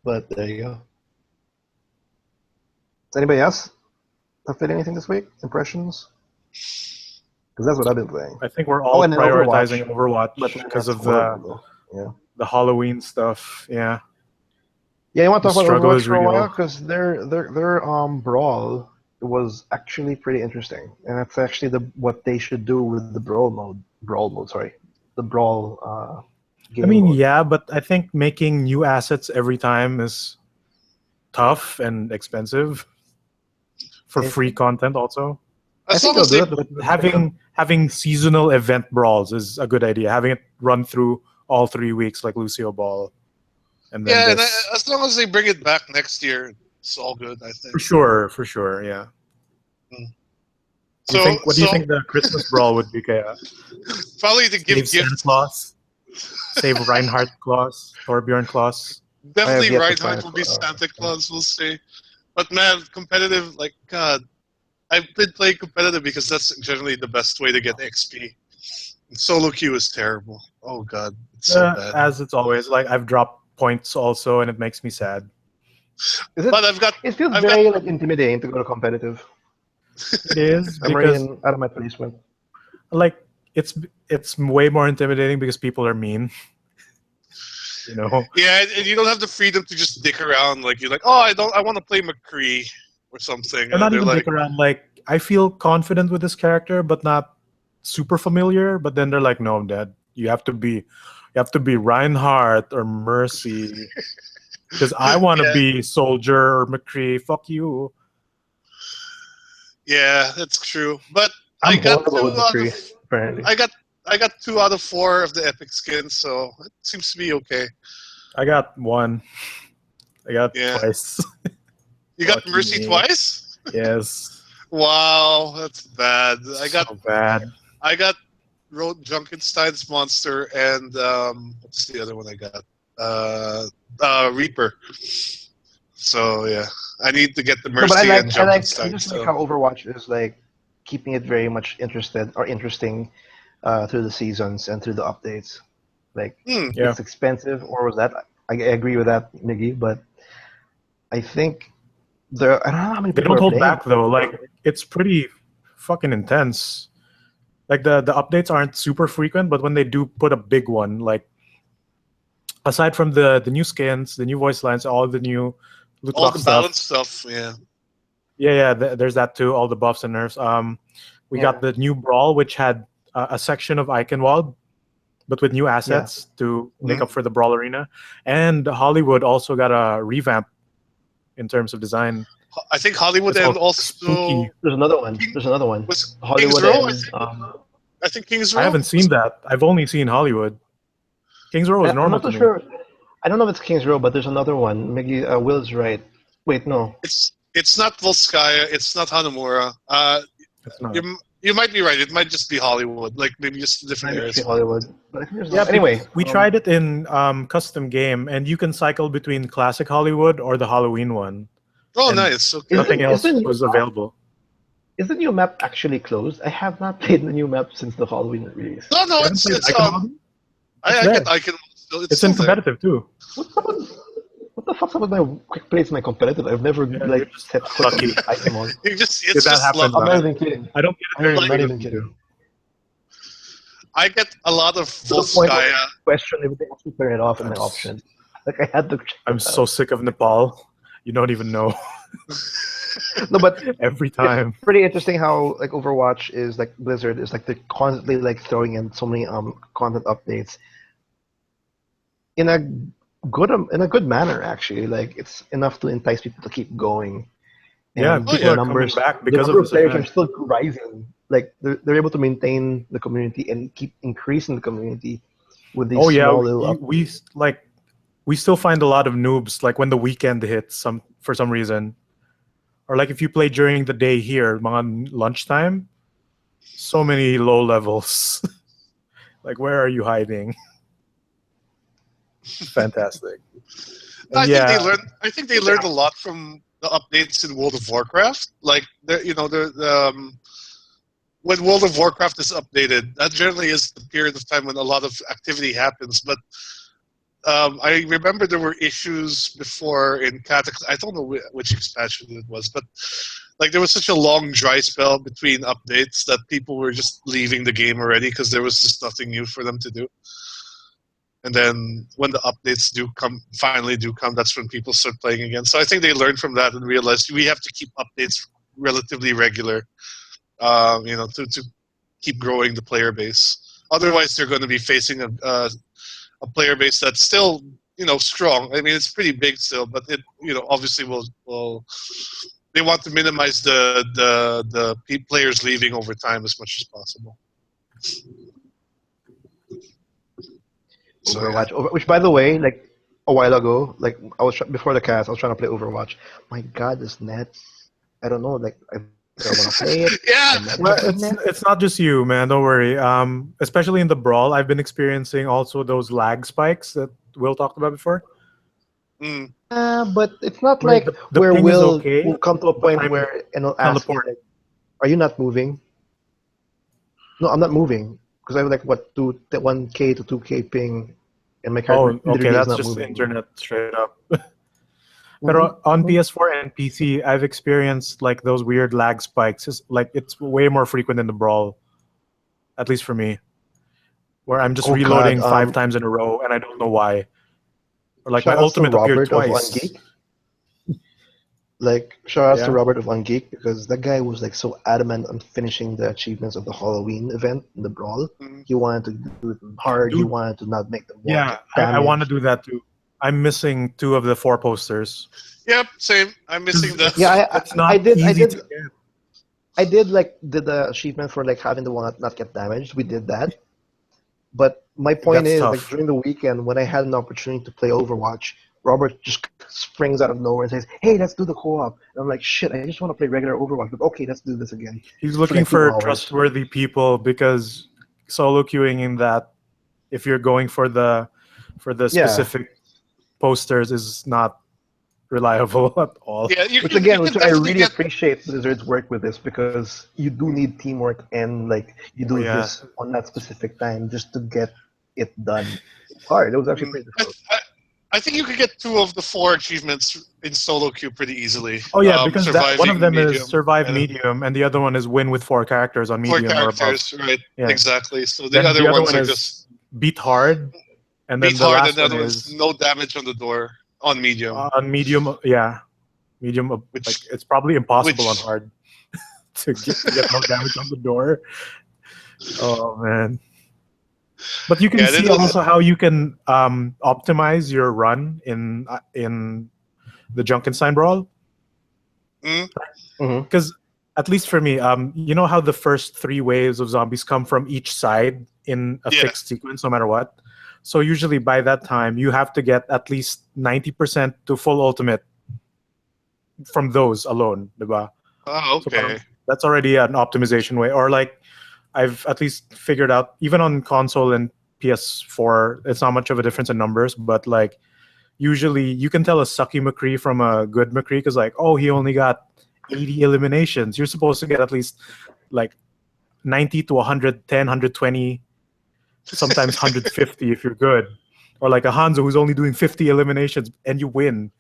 But there you go. Does anybody else have played anything this week? Impressions? Because that's what I've been playing. I think we're all and then prioritizing but Overwatch man, because that's of horrible though. Yeah. the Halloween stuff. Yeah, Yeah, you want to the talk about struggle Overwatch is for a while real. because their brawl was actually pretty interesting, and that's actually what they should do with the brawl mode. Sorry, the brawl game I mean, mode. yeah, but I think making new assets every time is tough and expensive for I free think, content also. As they'll long as do they, it. But Having seasonal event brawls is a good idea. Having it run through all 3 weeks like Lucio Ball, and then yeah, and this as long as they bring it back next year, it's all good. I think. for sure, yeah. So, What do you think the Christmas brawl would be, Kaya? probably to give Save Santa gifts. Claus, save Reinhardt Claus, Torbjorn Claus. Definitely, yet to Reinhardt find will be it. Santa Claus. We'll see. But man, competitive, like God, I've been playing competitive because that's generally the best way to get XP. And solo queue is terrible. Oh God, it's so bad. As it's always, like I've dropped points also, and it makes me sad. But It feels very like intimidating to go to competitive. It is I'm because already out of my placement. like it's way more intimidating because people are mean. Yeah, and you don't have the freedom to just dick around. Like you're like, oh, I want to play McCree or something. Or not They're even like, dick around. Like I feel confident with this character, but not super familiar. But then they're like, no, Dad, you have to be Reinhardt or Mercy because I want to be Soldier or McCree. Fuck you. Yeah, that's true. But I'm I got horrible with McCree, apparently. I got 2 out of 4 of the epic skins, so it seems to be okay. I got 1. I got Yeah. twice. You got Mercy twice? Yes. Wow, that's bad. Bad. I got wrote Junkenstein's monster and what's the other one I got? Reaper. So yeah, I need to get the Mercy but and I Junkenstein. just like how Overwatch is like keeping it very much interesting through the seasons and through the updates. Like it's expensive, or was that? I agree with that, Miggy, but I think I don't know how many They people don't are hold playing. back though. Like it's pretty fucking intense. Like the updates aren't super frequent, but when they do put a big one, like aside from the new skins, the new voice lines, all the new loot all box the balance stuff, yeah. Yeah, there's that too. All the buffs and nerfs. We got the new brawl, which had a section of Eichenwald, but with new assets to make up for the brawl arena. And Hollywood also got a revamp in terms of design. I think Hollywood and also Spooky. There's another one. Was Hollywood Kings Row, and I think Kings Row. I haven't seen that. I've only seen Hollywood. Kings Row is I'm normal not to so me. sure. I don't know if it's Kings Row, but there's another one. Maybe Will's right. Wait, no. It's not Volskaya. It's not Hanamura. It's not. You might be right. It might just be Hollywood. Like maybe just different Maybe areas. it's Hollywood. But I think there's Yeah, anyway. we tried it in custom game, and you can cycle between classic Hollywood or the Halloween one. Oh, And nice. Okay. Nothing else was available. Is the new map actually closed? I have not played the new map since the Halloween release. No, You haven't played Icon Halloween? I can. It's in competitive too. What the fuck's up with my quick plays in my competitive? I've never set foot on the item on. It's that just happens, luck. I'm not even kidding. I don't get it. I'm not even kidding. I get a lot of To the point where Volskaya. I question if they actually turn it off in my option. Like I had to check I'm it so out. sick of Nepal. You don't even know. No, but Every time. it's pretty interesting how like Overwatch is like Blizzard is like they're constantly like throwing in so many content updates in a good manner actually. Like it's enough to entice people to keep going. Yeah, And people are coming back the because number of of this players are event. still rising. Like they're able to maintain the community and keep increasing the community with these Oh yeah, small little we still find a lot of noobs like when the weekend hits for some reason, or like if you play during the day here, on lunchtime, so many low levels. Like where are you hiding? Fantastic. And I think they learned a lot from the updates in World of Warcraft. Like when World of Warcraft is updated, that generally is the period of time when a lot of activity happens. But I remember there were issues before in Cataclysm. I don't know which expansion it was, but like there was such a long dry spell between updates that people were just leaving the game already because there was just nothing new for them to do. And then when the updates finally do come, that's when people start playing again. So I think they learned from that and realized we have to keep updates relatively regular, to keep growing the player base. Otherwise, they're going to be facing a player base that's still, strong. I mean, it's pretty big still, but it, obviously will. They want to minimize the players leaving over time as much as possible. Overwatch, which by the way, like a while ago, like before the cast, I was trying to play Overwatch. My God, this net! I don't know, like I want to play it. Yeah, well, it's not just you, man. Don't worry. Especially in the brawl, I've been experiencing also those lag spikes that Will talked about before. But it's not Where like the where ping is will okay, come to a point where and it'll ask you, like, "Are you not moving?" No, I'm not moving because I have like 1K to 2K ping, and my character okay, is that's not just moving. internet straight up. But on PS4 and PC, I've experienced like those weird lag spikes. It's way more frequent in the brawl, at least for me, where I'm just reloading 5 times in a row and I don't know why. Or like my ultimate appeared twice. Like shout out to Robert of OneGeek because that guy was like so adamant on finishing the achievements of the Halloween event in the brawl. He wanted to do it hard. He wanted to not make them Yeah, I want to do that too. I'm missing 2 of the 4 posters. Yep, same. I'm missing the. Yeah, it's not easy to get. I did the achievement for like having the walnut not get damaged. We did that. But my point is, tough. Like during the weekend when I had an opportunity to play Overwatch, Robert just springs out of nowhere and says, "Hey, let's do the co-op." And I'm like, "Shit, I just want to play regular Overwatch." But okay, let's do this again. He's looking for trustworthy people because solo queuing in that, if you're going for the specific posters, is not reliable at all. Yeah, which I really appreciate Blizzard's work with this because you do need teamwork and like you do this on that specific time just to get it done. It's hard. It was actually pretty difficult. I think you could get 2 of the 4 achievements in solo queue pretty easily. Oh yeah, because one of them is survive medium, and the other one is win with 4 characters on medium. 4 characters, or above. Right? Yeah. Exactly. So the other ones one are just beat hard, and then beat the hard, last and the other one is no damage on the door on medium. On medium, yeah, medium. Like it's probably impossible on hard to get no damage on the door. Oh man. But you can see also how you can optimize your run in the Junkenstein Brawl. Because at least for me, you know how the first 3 waves of zombies come from each side in a fixed sequence, no matter what. So usually by that time, you have to get at least 90% to full ultimate from those alone, diba? Oh, So okay. that's already an optimization way. Or like, I've at least figured out, even on console and PS4, it's not much of a difference in numbers, but like, usually you can tell a sucky McCree from a good McCree because like, oh, he only got 80 eliminations. You're supposed to get at least like 90 to 110, 120, sometimes 150 if you're good. Or like a Hanzo who's only doing 50 eliminations and you win.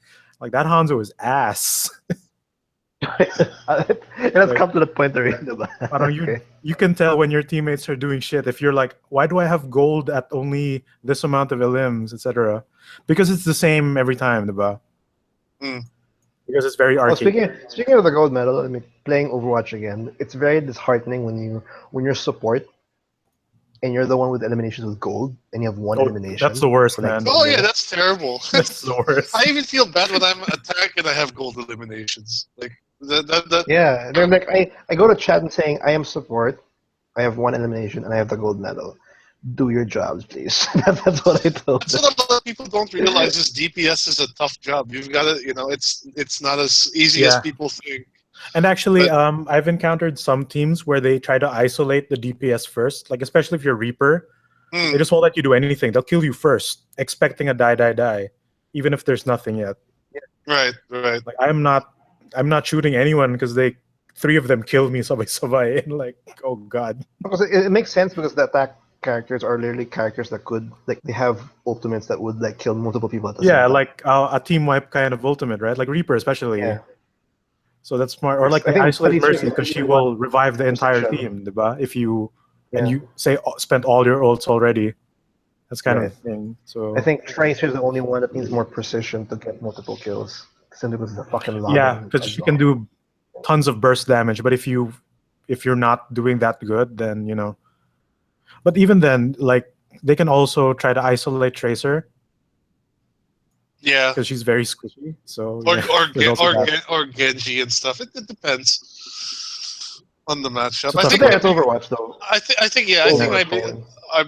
Like that Hanzo is ass. It has come to the point already. I don't know, you can tell when your teammates are doing shit if you're like, why do I have gold at only this amount of elims, etc. Because it's the same every time, diba? Because it's very arcade. Speaking of the gold medal, I mean, playing Overwatch again, it's very disheartening when you're support and you're the one with eliminations with gold and you have one elimination. That's the worst, like man. Oh yeah, that's terrible. That's the worst. I even feel bad when I'm attacked and I have gold eliminations. Like that. Yeah, they're like I go to chat and saying I am support, I have one elimination and I have the gold medal. Do your jobs, please. That's what I told them. That's what a lot of people don't realize is DPS is a tough job. You've got to, it's not as easy as people think. And actually, I've encountered some teams where they try to isolate the DPS first, like especially if you're Reaper. They just won't let you do anything. They'll kill you first, expecting a die, even if there's nothing yet. Right. Like I'm not shooting anyone because three of them killed me sabay, and like, oh god. Because it makes sense because the attack characters are literally characters that could they have ultimates that would like kill multiple people at the same time. Like a team wipe kind of ultimate, right? Like Reaper especially. Yeah. So that's smart. Or like the Isolate Mercy because she will revive the entire team, diba? If you and you say spent all your ults already. That's kind of thing. So I think Tracer is the only one that needs more precision to get multiple kills. Simply because it's a fucking long. Yeah, because she can do tons of burst damage, but if you're not doing that good, then But even then, like they can also try to isolate Tracer. Yeah, because she's very squishy. So or Genji and stuff. It depends on the matchup. I think that's Overwatch though. I think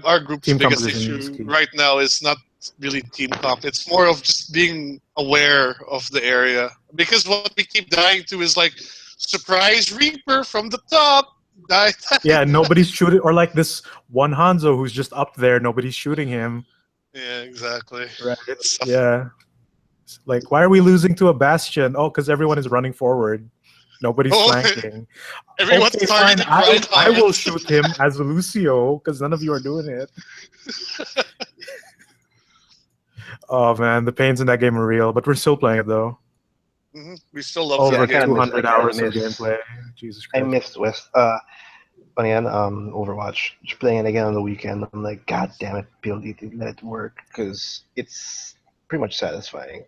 our group's biggest issue right now is not really team comp. It's more of just being aware of the area, because what we keep dying to is like surprise Reaper from the top. Yeah, nobody's shooting, or like this one Hanzo who's just up there. Nobody's shooting him. Yeah, exactly. Right. Yeah. Like, why are we losing to a Bastion? Oh, because everyone is running forward. Nobody's flanking. Everyone's fine. I will shoot him as Lucio because none of you are doing it. Oh man, the pains in that game are real, but we're still playing it though. Mm-hmm. We still love over 200 hours of gameplay. Jesus Christ. I missed Overwatch. Just playing it again on the weekend. I'm like, God damn it, PLD, let it work because it's pretty much satisfying.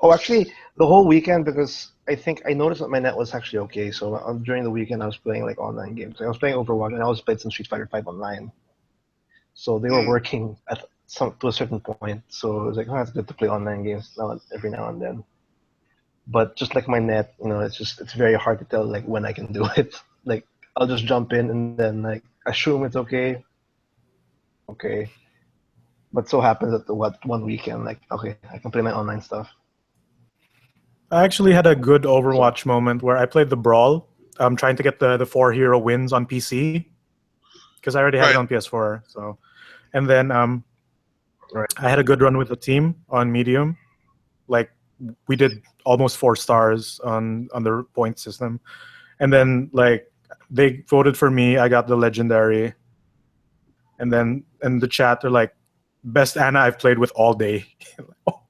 Oh, actually, the whole weekend, because I think I noticed that my net was actually okay. So during the weekend, I was playing like online games. I was playing Overwatch, and I was playing some Street Fighter 5 online. So they were working to a certain point. So it was like, it's good to play online games every now and then. But just like my net, it's very hard to tell like when I can do it. Like I'll just jump in and then like assume it's okay. Okay. But so happens that one weekend, like, okay, I can play my online stuff. I actually had a good Overwatch moment where I played the Brawl. I'm trying to get the 4-hero wins on PC because I already have it on PS4. So, and then I had a good run with the team on medium. Like we did almost 4 stars on the point system, and then like they voted for me. I got the legendary, and then in the chat they're like, best Ana I've played with all day. Oh,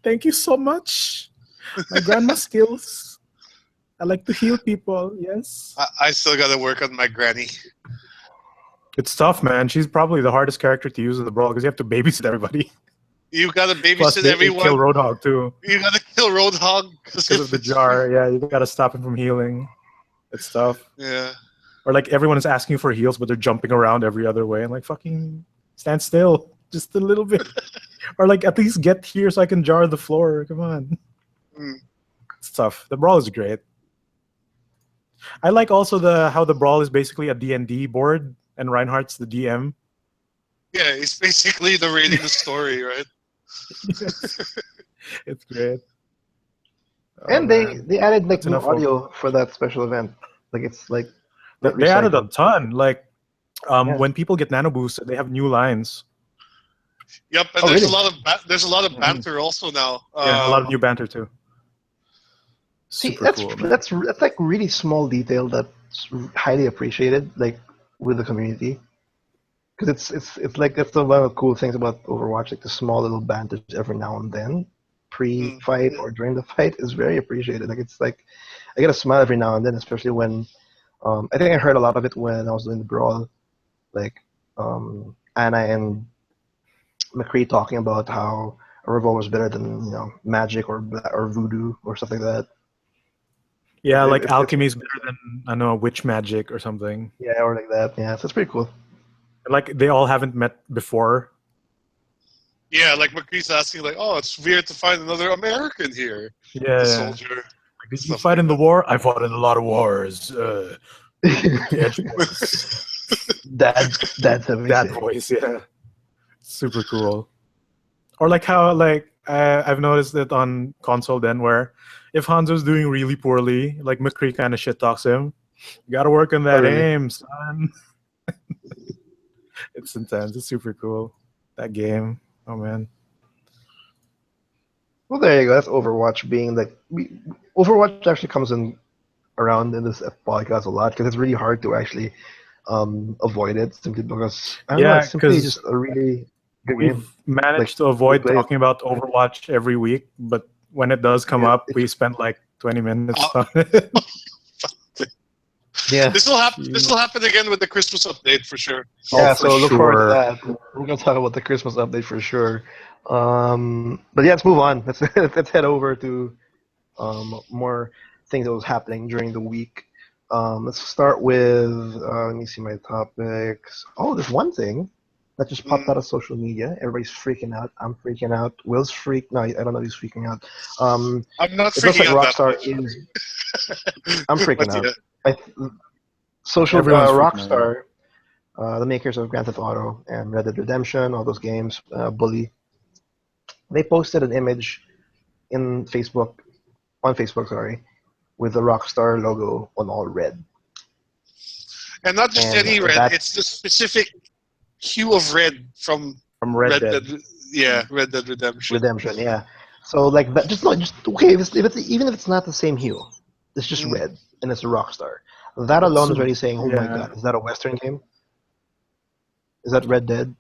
thank you so much. My grandma skills. I like to heal people. Yes. I still got to work on my granny. It's tough, man. She's probably the hardest character to use in the Brawl because you have to babysit everybody. You got to babysit everyone. Kill Roadhog too. You got to kill Roadhog because of the jar. Yeah, you got to stop him from healing. It's tough. Yeah. Or like everyone is asking for heals, but they're jumping around every other way. And like fucking stand still. Just a little bit. Or like at least get here so I can jar the floor. Come on. It's tough. The Brawl is great. I like also how the Brawl is basically a D&D board and Reinhardt's the DM. Yeah, it's basically narrating the story, right? Yes. It's great. And they added like That's new enough of. audio for that special event. Like it's like not They added a recycled. ton. Like Yeah. when people get nano boosted, they have new lines. Yep, and Oh, there's really? a lot of there's a lot of Mhm. banter also now. Yeah, a lot of new banter too. See, Super cool, man. that's like really small detail that's highly appreciated, like with the community. Because it's like that's one of the cool things about Overwatch, like the small little banters every now and then, Mm. pre-fight or during the fight, is very appreciated. Like it's like I get a smile every now and then, especially when I think I heard a lot of it when I was doing the brawl, like Anna and McCree talking about how a revolver is better than magic or voodoo or stuff like that. Yeah, like It's alchemy is better than I don't know witch magic or something. yeah, or like that. Yeah, so it's pretty cool. Like they all haven't met before. Yeah, like McCree's asking, like, "Oh, it's weird to find another American here." Yeah. The soldier. Like, did you Stuff fight like in the that. war? I fought in a lot of wars. The edge voice. Dad's having That voice, yeah. Super cool. Or like how I've noticed it on console then where if Hanzo's doing really poorly, like McCree kind of shit talks him. You gotta work on that really? aim, son. It's intense. It's super cool. That game. Oh man. Well, there you go. That's Overwatch being like Overwatch actually comes in around in this podcast a lot because it's really hard to actually avoid it simply because I don't know. Yeah, It's simply because just a really good game. we've managed to we avoid play it. talking about Overwatch every week, but when it does come Yeah, up, we spend like 20 minutes Oh. on it. Yeah. This will happen. This will happen again with the Christmas update for sure. Yeah, for so look forward to sure. that. We're gonna talk about the Christmas update for sure. But yeah, let's move on. Let's head over to more things that was happening during the week. Let's start with let me see my topics. Oh, there's one thing that just popped out of social media. Everybody's freaking out. I'm freaking out. Will's freaked. No, I don't know if he's freaking out. I'm not It looks freaking like out that Rockstar much. is. I'm freaking But out. yeah. Everyone's freaking out. Rockstar, the makers of Grand Theft Auto and Red Dead Redemption, all those games, Bully, they posted an image on Facebook, sorry, with the Rockstar logo on all red. And not just And any red, that it's the specific hue of red from Red Dead. Red Dead Redemption. Redemption, yeah. So like that, just okay. Even if it's not the same hue, it's just red and it's a Rockstar. That alone is already saying, "Oh my Yeah. God, is that a Western game? Is that Red Dead?"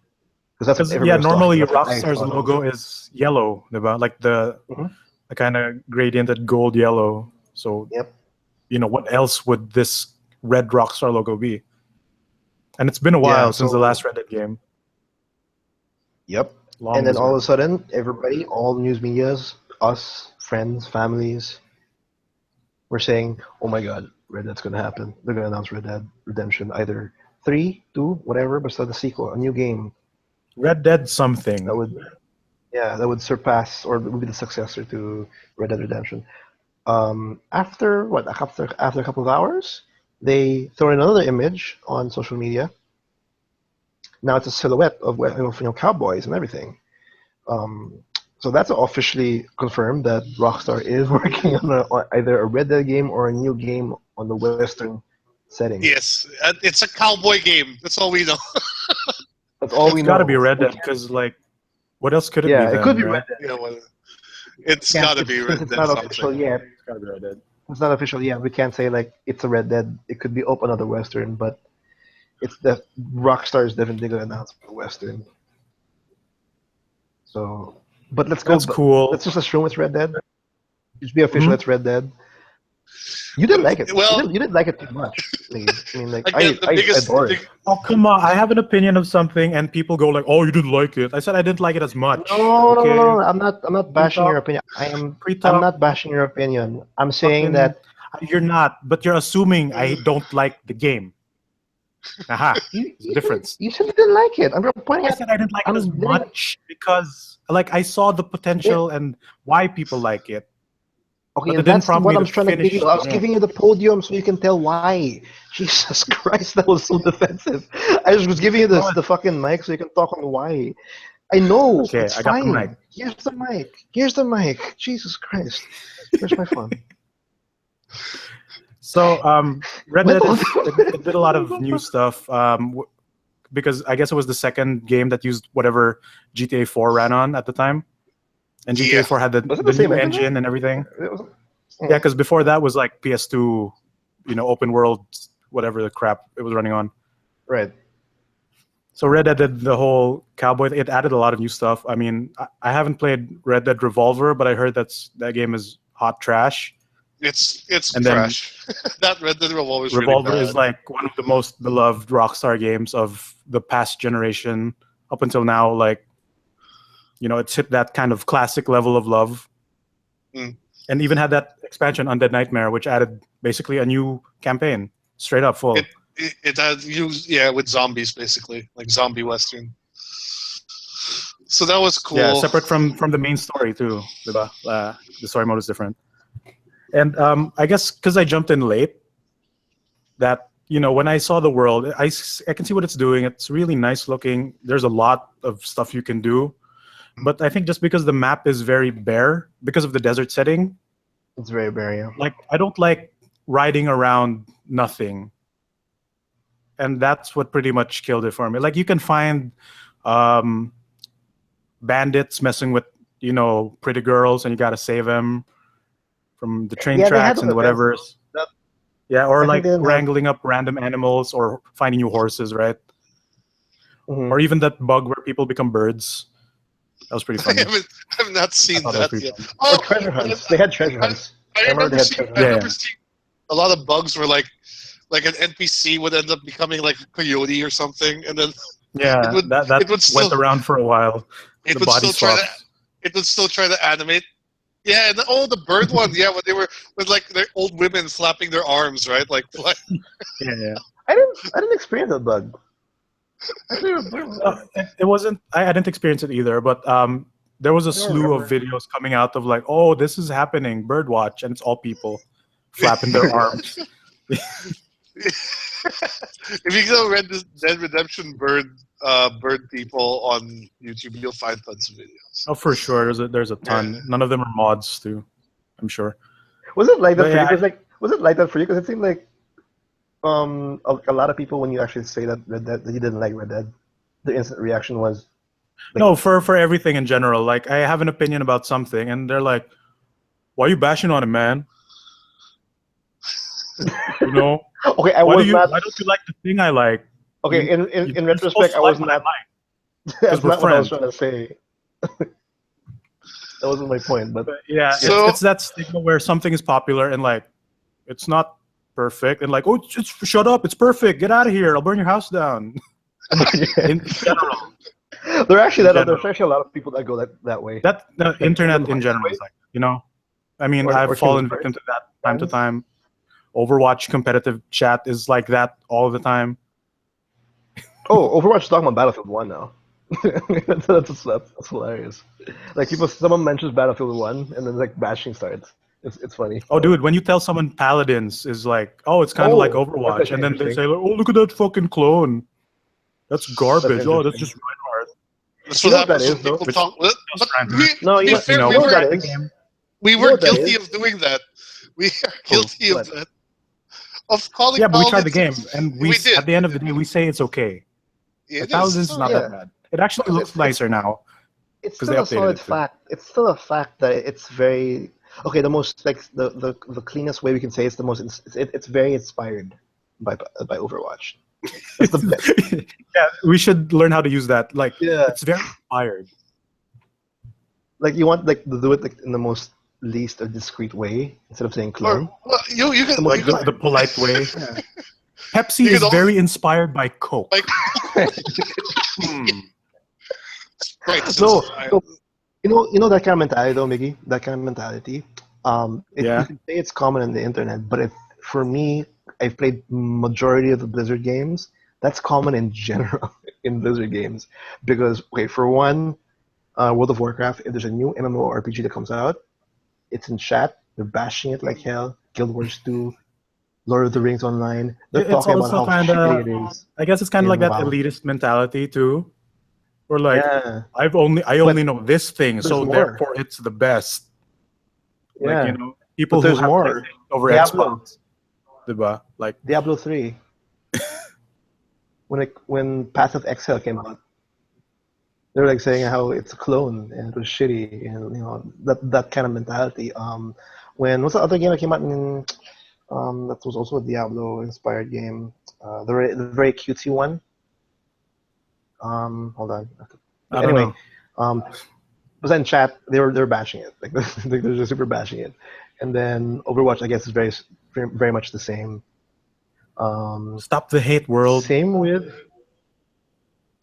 Because that's what Because everybody's normally talking about. That's what I Rockstar's thought of. logo is yellow, diba? Like the Mhm. kind of gradiented gold yellow. So Yep. what else would this red Rockstar logo be? And it's been a while since the last Red Dead game. Yep. Long And then all of a deserved. sudden, everybody, all news medias, us, friends, families, were saying, "Oh my God, Red Dead's gonna happen. They're gonna announce Red Dead Redemption, either 3, 2, whatever, but still the sequel, a new game Red Dead something. that would surpass or would be the successor to Red Dead Redemption." After what? After a couple of hours, they throw in another image on social media. Now it's a silhouette of cowboys and everything. So that's officially confirmed that Rockstar is working on either a Red Dead game or a new game on the Western setting. Yes, it's a cowboy game. That's all we know. That's all we It's know. got to be Red Dead because, like, what else could it be? Yeah, Then, it could be right? Red Dead. Yeah, well, it's Yeah, got to be since Red it's Dead not something. official yet. It's got to be Red Dead. It's not official yet. We can't say like it's a Red Dead. It could be open another Western, but it's the Rockstar is definitely going to announce a Western. So, but let's go. That's cool. Let's just assume it's Red Dead. Just be official. It's Red Dead. You didn't like it. Well- you didn't like it too much. I mean, like Again, I adore it. Oh, come on. I have an opinion of something and people go like, oh, you didn't like it. I said I didn't like it as much. No, okay? no. I'm not bashing your opinion. I'm Pre-talk. not bashing your opinion. I'm saying that You're not, but you're assuming I don't like the game. Aha. you difference. You said you didn't like it. I'm pointing I out. said I didn't like it as I'm much because like I saw the potential and why people like it. Okay, But it and didn't that's prompt what me I'm to trying to give finish. you. I was giving you the podium so you can tell why. Jesus Christ, that was so defensive. I just was giving you the fucking mic so you can talk on why. I know, Okay, it's I got the fine. mic. Here's the mic. Here's the mic. Jesus Christ. Where's my phone? So, Red Dead, Little- it did a lot of new stuff. Because I guess it was the second game that used whatever GTA 4 ran on at the time, and GTA 4 had Was it the the same new engine? engine and everything. It was- Yeah, because before that was like PS2, open world, whatever the crap it was running on. Right. So Red Dead did the whole cowboy. It added a lot of new stuff. I mean, I haven't played Red Dead Revolver, but I heard that game is hot trash. It's And then trash. That Red Dead Revolver is Revolver really bad. is like one of the most beloved Rockstar games of the past generation up until now. Like, it's hit that kind of classic level of love. Mm. And even had that expansion, Undead Nightmare, which added basically a new campaign, straight up full. It had with zombies basically, like zombie western. So that was cool. Yeah, separate from the main story too. The story mode is different. And I guess because I jumped in late, that when I saw the world, I can see what it's doing. It's really nice looking. There's a lot of stuff you can do, but I think just because the map is very bare because of the desert setting, It's very bare, yeah. like I don't like riding around nothing, and that's what pretty much killed it for me. Like you can find bandits messing with pretty girls, and you gotta save them from the train tracks and whatever. Yeah, or like wrangling up random animals or finding new horses, right? Mm-hmm. Or even that bug where people become birds. That was pretty funny. I have not seen that yet. Or treasure hunts. They had treasure hunts. I remember seeing a lot of bugs where like an NPC would end up becoming like a coyote or something, and then that went around for a while. It would still try to animate. Yeah, and the bird one. Yeah, when they were with like their old women flapping their arms, right? Like. Yeah. I didn't experience that bug. It wasn't. I didn't experience it either, but there was a slew of videos coming out of like, oh, this is happening, birdwatch, and it's all people flapping their arms. If you go Red Dead Redemption bird people on YouTube, you'll find tons of videos. Oh, for sure. There's a ton. None of them are mods too, I'm sure. Was it like that for you? Was it like that for you? Because it seemed like a lot of people, when you actually say that you didn't like Red Dead, the instant reaction was like, no, for everything in general. Like I have an opinion about something, and they're like, "Why are you bashing on it, man?" Okay, why don't you like the thing I like? Okay, in retrospect, I was not. That's not what I was trying to say. That wasn't my point, but yeah, so, it's that stigma where something is popular and like it's not perfect, and like, oh, shut up, it's perfect, get out of here, I'll burn your house down. In general, there's actually a lot of people that go that way. That the internet in general is like, I mean, I've fallen victim to that time to time. Overwatch competitive chat is like that all the time. Oh, Overwatch is talking about Battlefield 1 now. that's hilarious. Like someone mentions Battlefield 1 and then like bashing starts. It's funny. Oh, dude, when you tell someone Paladins is like, oh, it's kind of like Overwatch, and then they say, like, oh, look at that fucking clone. That's garbage. That's just Reinhardt. That's what happens when people talk. We were guilty of doing that. We are guilty of that. Of calling. Yeah, but we tried the game, and we at the end of the day we say it's okay. Thousands is not that bad. It actually looks nicer now. It's still a solid fact. It's still a fact that it's very okay. The most like the cleanest way we can say it's the most. It's very inspired by Overwatch. Yeah, we should learn how to use that. Like, it's very inspired. Like you want like to do it like in the most least or discreet way instead of saying clone. Well, you can like the polite way. Yeah. Pepsi is very inspired by Coke. Right. So, you know that kind of mentality though, Miggy. That kind of mentality. You can say it's common on the internet, but for me, I've played majority of the Blizzard games. That's common in general in Blizzard games because for one, World of Warcraft, if there's a new MMORPG that comes out, it's in chat They're bashing it like hell. Guild Wars 2, Lord of the Rings Online. They're It's talking about also how kind shitty of, it is I guess it's kind of like in that WoW. elitist mentality too. Or like, Yeah, I only know this thing, there's so more. therefore it's the best. Like, Yeah, people but who there's have more. PlayStation over Diablo, Xbox, diba? Like, Diablo 3. When Path of Exile came out, they're like saying how it's a clone and it was shitty, and that kind of mentality. What's the other game that came out in that was also a Diablo inspired game? The very cutesy one. Hold on. I But don't anyway, know. was in chat. They're bashing it. Like they're just super bashing it. And then Overwatch, I guess, is very much the same. Stop the hate, world. Same with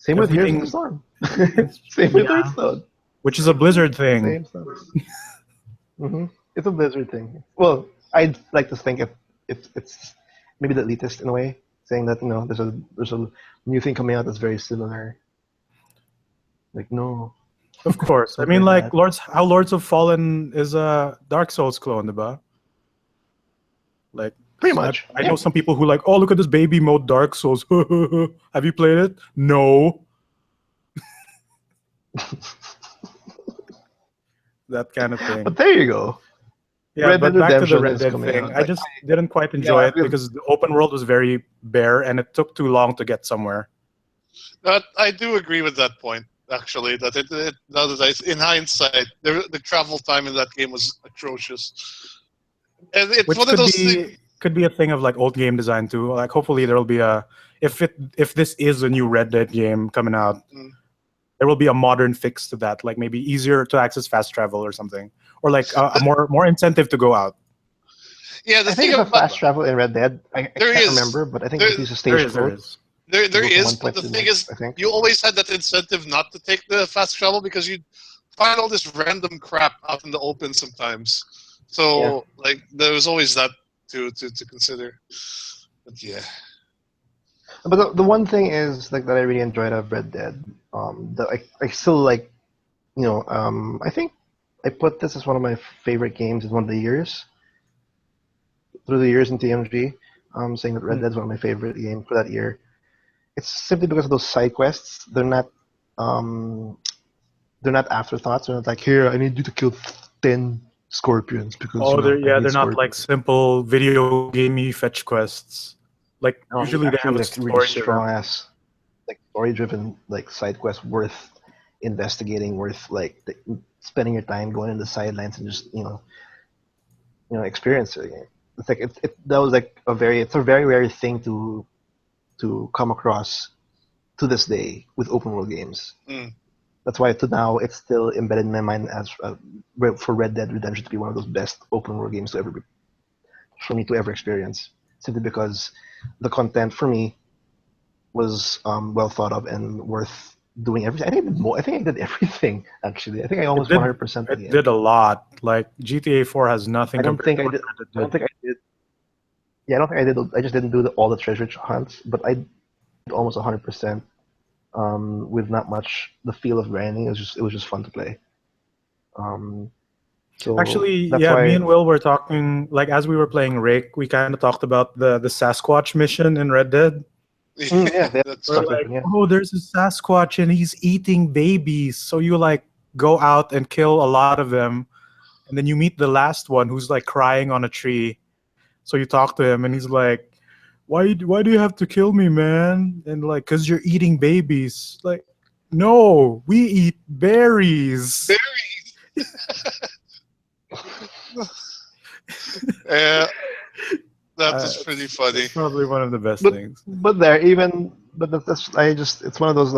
Heroes of Everything, the Storm. Same with Hearthstone. which is a Blizzard thing. Same stuff. It's a Blizzard thing. Well, I'd like to think if it's maybe the elitist in a way, saying that there's a new thing coming out that's very similar. Like no. Of course. I mean, like Lords of Fallen is a Dark Souls clone, diba? Like pretty much. I know some people who like, oh, look at this baby mode Dark Souls. Have you played it? No. That kind of thing. But there you go. Yeah, Red but Dead back to the Redemption Red is Dead coming thing. out. I just didn't quite enjoy it because the open world was very bare and it took too long to get somewhere. I do agree with that point, actually. That in hindsight, the travel time in that game was atrocious. And it's Which one of those things. Could be a thing of like old game design too. Like hopefully there will be if this is a new Red Dead game coming out, there will be a modern fix to that. Like maybe easier to access fast travel or something, or like a more incentive to go out. Yeah, I think it's a fast travel in Red Dead. I can't remember, but I think it's a stage code. There is, but the thing is, you always had that incentive not to take the fast travel because you'd find all this random crap out in the open sometimes. So, like, there was always that to consider. But yeah. But the one thing is like that I really enjoyed of Red Dead. That I still like, I think I put this as one of my favorite games in one of the years. Through the years in TMG, saying that Red Dead is one of my favorite games for that year. It's simply because of those side quests. They're not afterthoughts. They're not like, here, I need you to kill 10 scorpions because they're not like simple video gamey fetch quests. Like usually they have a really strong ass, like story-driven like side quests worth investigating, worth like spending your time going in the sidelines and just experiencing it. It's like that was like it's a very rare thing to come across to this day with open world games. That's why to now it's still embedded in my mind as for Red Dead Redemption to be one of those best open world games for me to ever experience. Simply because the content for me was well thought of and worth doing everything. I think I did everything actually. I think I almost 100%. It did a lot. Like GTA 4 has nothing. I don't think I did. Yeah, I don't think I did. I just didn't do all the treasure hunts, but I did almost 100%. With not much the feel of grinding. It was just fun to play. So actually, me and Will were talking, like as we were playing Rake, we kind of talked about the Sasquatch mission in Red Dead. We're like, oh, there's a Sasquatch and he's eating babies. So you like go out and kill a lot of them, and then you meet the last one who's like crying on a tree. So you talk to him and he's like, why do you have to kill me, man? And like, cause you're eating babies. Like, no, we eat berries. Yeah, that's pretty funny. It's probably one of the best things. But it's one of those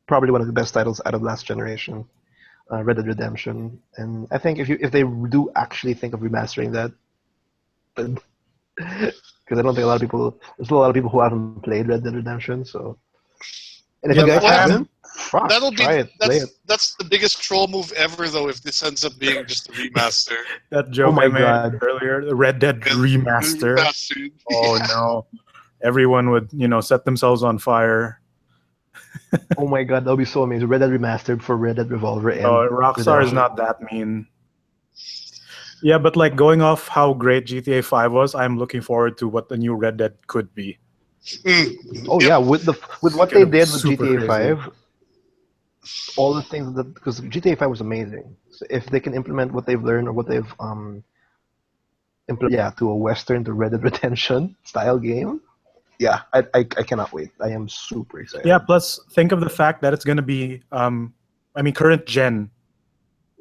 probably one of the best titles out of last generation, Red Dead Redemption. And I think if they do actually think of remastering that, because I don't think there's a lot of people who haven't played Red Dead Redemption, so. And if you guys haven't, that's the biggest troll move ever, though. If this ends up being just a remaster, that joke I made earlier, the Red Dead remaster. Oh no, everyone would set themselves on fire. Oh my god, that would be so amazing! Red Dead remastered for Red Dead Revolver. And Rockstar is not that mean. Yeah, but like going off how great GTA 5 was, I'm looking forward to what the new Red Dead could be. Oh Yep. yeah, with what they Gonna be did with super GTA crazy. 5, all the things that because GTA 5 was amazing. So if they can implement what they've learned or what they've to a Western to Red Dead Redemption style game, yeah, I cannot wait. I am super excited. Yeah, plus think of the fact that it's gonna be current gen.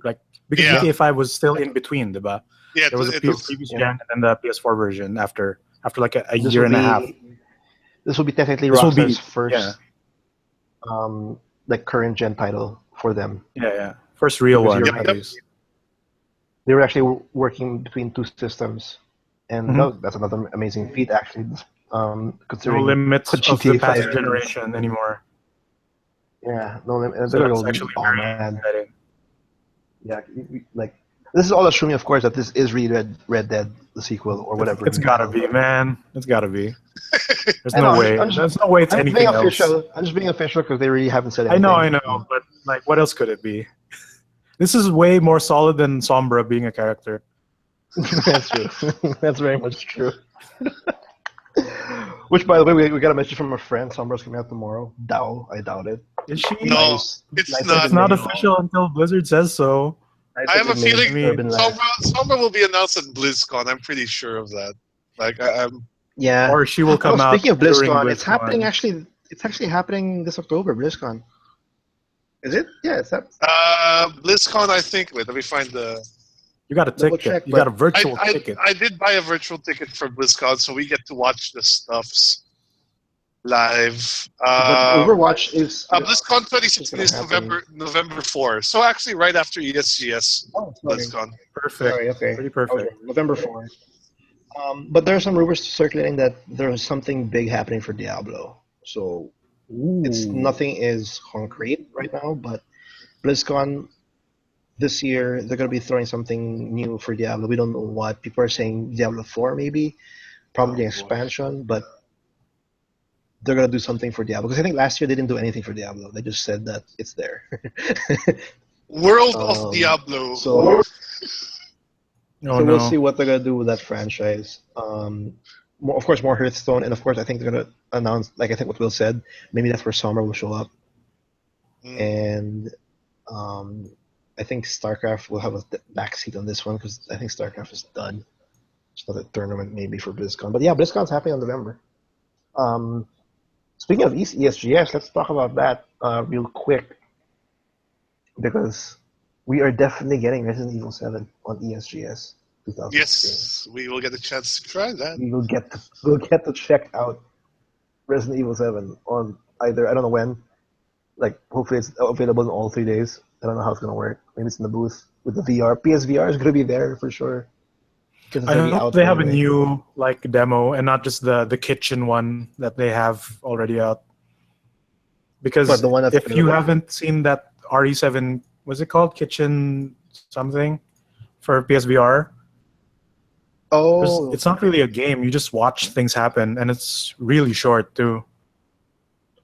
Like because Yeah. GTA 5 was still in between, diba? Yeah, There was a previous Yeah. gen and then the PS4 version after like a This year will and a half. be this will be technically This will be- Rockstar's first yeah. like current gen title for them. Yeah. First real Because one, you're at right. least. They were actually working between two systems, and Mhm. that's another amazing feat actually. No Considering limits what of the GTA past 5 is. generation anymore. Yeah, no limit. So that's actually very man. exciting. Yeah, like this is all assuming, of course, that this is really Red Dead, the sequel or whatever. It's gotta be, man. It's gotta be. There's I know, no way. There's no way it's I'm just anything being else. official. I'm just being official because they really haven't said I anything. know, but like, what else could it be? This is way more solid than Sombra being a character. That's true. That's very much true. Which, by the way, we got a message from a friend. Sombra's coming out tomorrow. I doubt it. Is she? No, Nice. it's Nice not. It's not official until Blizzard says so. I have a feeling Sombra. Sombra will be announced at BlizzCon. I'm pretty sure of that. Like I'm. Yeah. Or she will come out. Speaking of during BlizzCon, it's BlizzCon. happening actually. It's actually happening this October. BlizzCon. Is it? Yeah, it's that. BlizzCon, I think. Wait, let me find the. You got a Double ticket. check, You got a virtual I ticket. I did buy a virtual ticket for BlizzCon, so we get to watch the stuffs live. But Overwatch is. BlizzCon 2016 is gonna happen. November 4. So actually, right after ESGS, Oh, sorry. BlizzCon. Perfect. Sorry, okay. Pretty perfect. Okay, November 4. But there are some rumors circulating that there's something big happening for Diablo. So nothing is concrete right now, but BlizzCon this year they're gonna be throwing something new for Diablo. We don't know what. People are saying Diablo 4 maybe, probably expansion, but they're gonna do something for Diablo because I think last year they didn't do anything for Diablo. They just said that it's there. World of Diablo. So Oh, so no. we'll see what they're gonna do with that franchise. Of course, more Hearthstone, and of course, I think they're gonna announce, like I think what Will said, maybe that's where Summer will show up, and I think StarCraft will have a backseat on this one because I think StarCraft is done. It's not a tournament maybe for BlizzCon, but yeah, BlizzCon's happening in November. Speaking of ESGS, let's talk about that real quick because we are definitely getting Resident Evil 7 on ESGS 2016. Yes, we will get a chance to try that. We'll get to check out Resident Evil 7 on either, I don't know when, like hopefully it's available in all 3 days. I don't know how it's gonna work. Maybe it's in the booth with the VR. PSVR is gonna be there for sure. I hope they have a new like demo and not just the kitchen one that they have already out. Because But the one that's if you haven't seen that RE7, what's it called? Kitchen something for PSVR. Oh, It's not really a game. You just watch things happen, and it's really short too.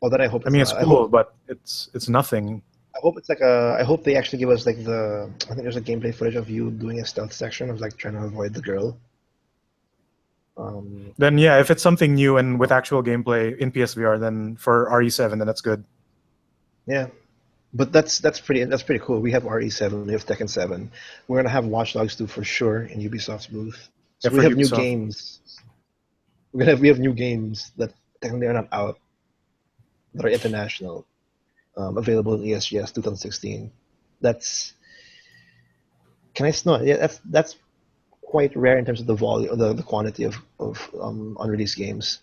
oh, then I hope. I mean, it's cool, but it's nothing. I hope it's like a. I hope they actually give us like the. I think there's a gameplay footage of you doing a stealth section of like trying to avoid the girl. Then yeah, if it's something new and with actual gameplay in PSVR, then for RE7, then that's good. Yeah, but that's pretty cool. We have RE7, we have Tekken 7. We're gonna have Watch Dogs 2 for sure in Ubisoft's booth. So Yeah, we for have new Ubisoft. games. We have new games that technically are not out, that are international, available in ESGS 2016. That's yeah, that's quite rare in terms of the volume, the quantity of unreleased games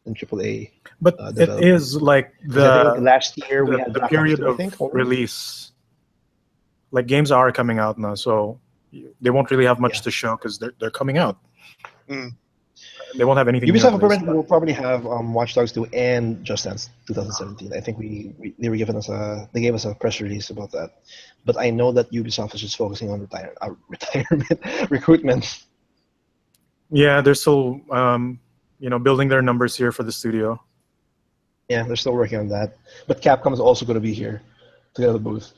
in AAA. But it is like I think last year we the had Black period Ops 2, I of think, only. release. Like games are coming out now, so they won't really have much Yeah. to show because they're coming out. Mm. They won't have anything. Ubisoft new at least. will probably have Watch Dogs 2 and Just Dance 2017. I think they gave us a press release about that. But I know that Ubisoft is just focusing on retirement recruitment. Yeah, they're still building their numbers here for the studio. Yeah, they're still working on that. But Capcom is also going to be here to get the booth.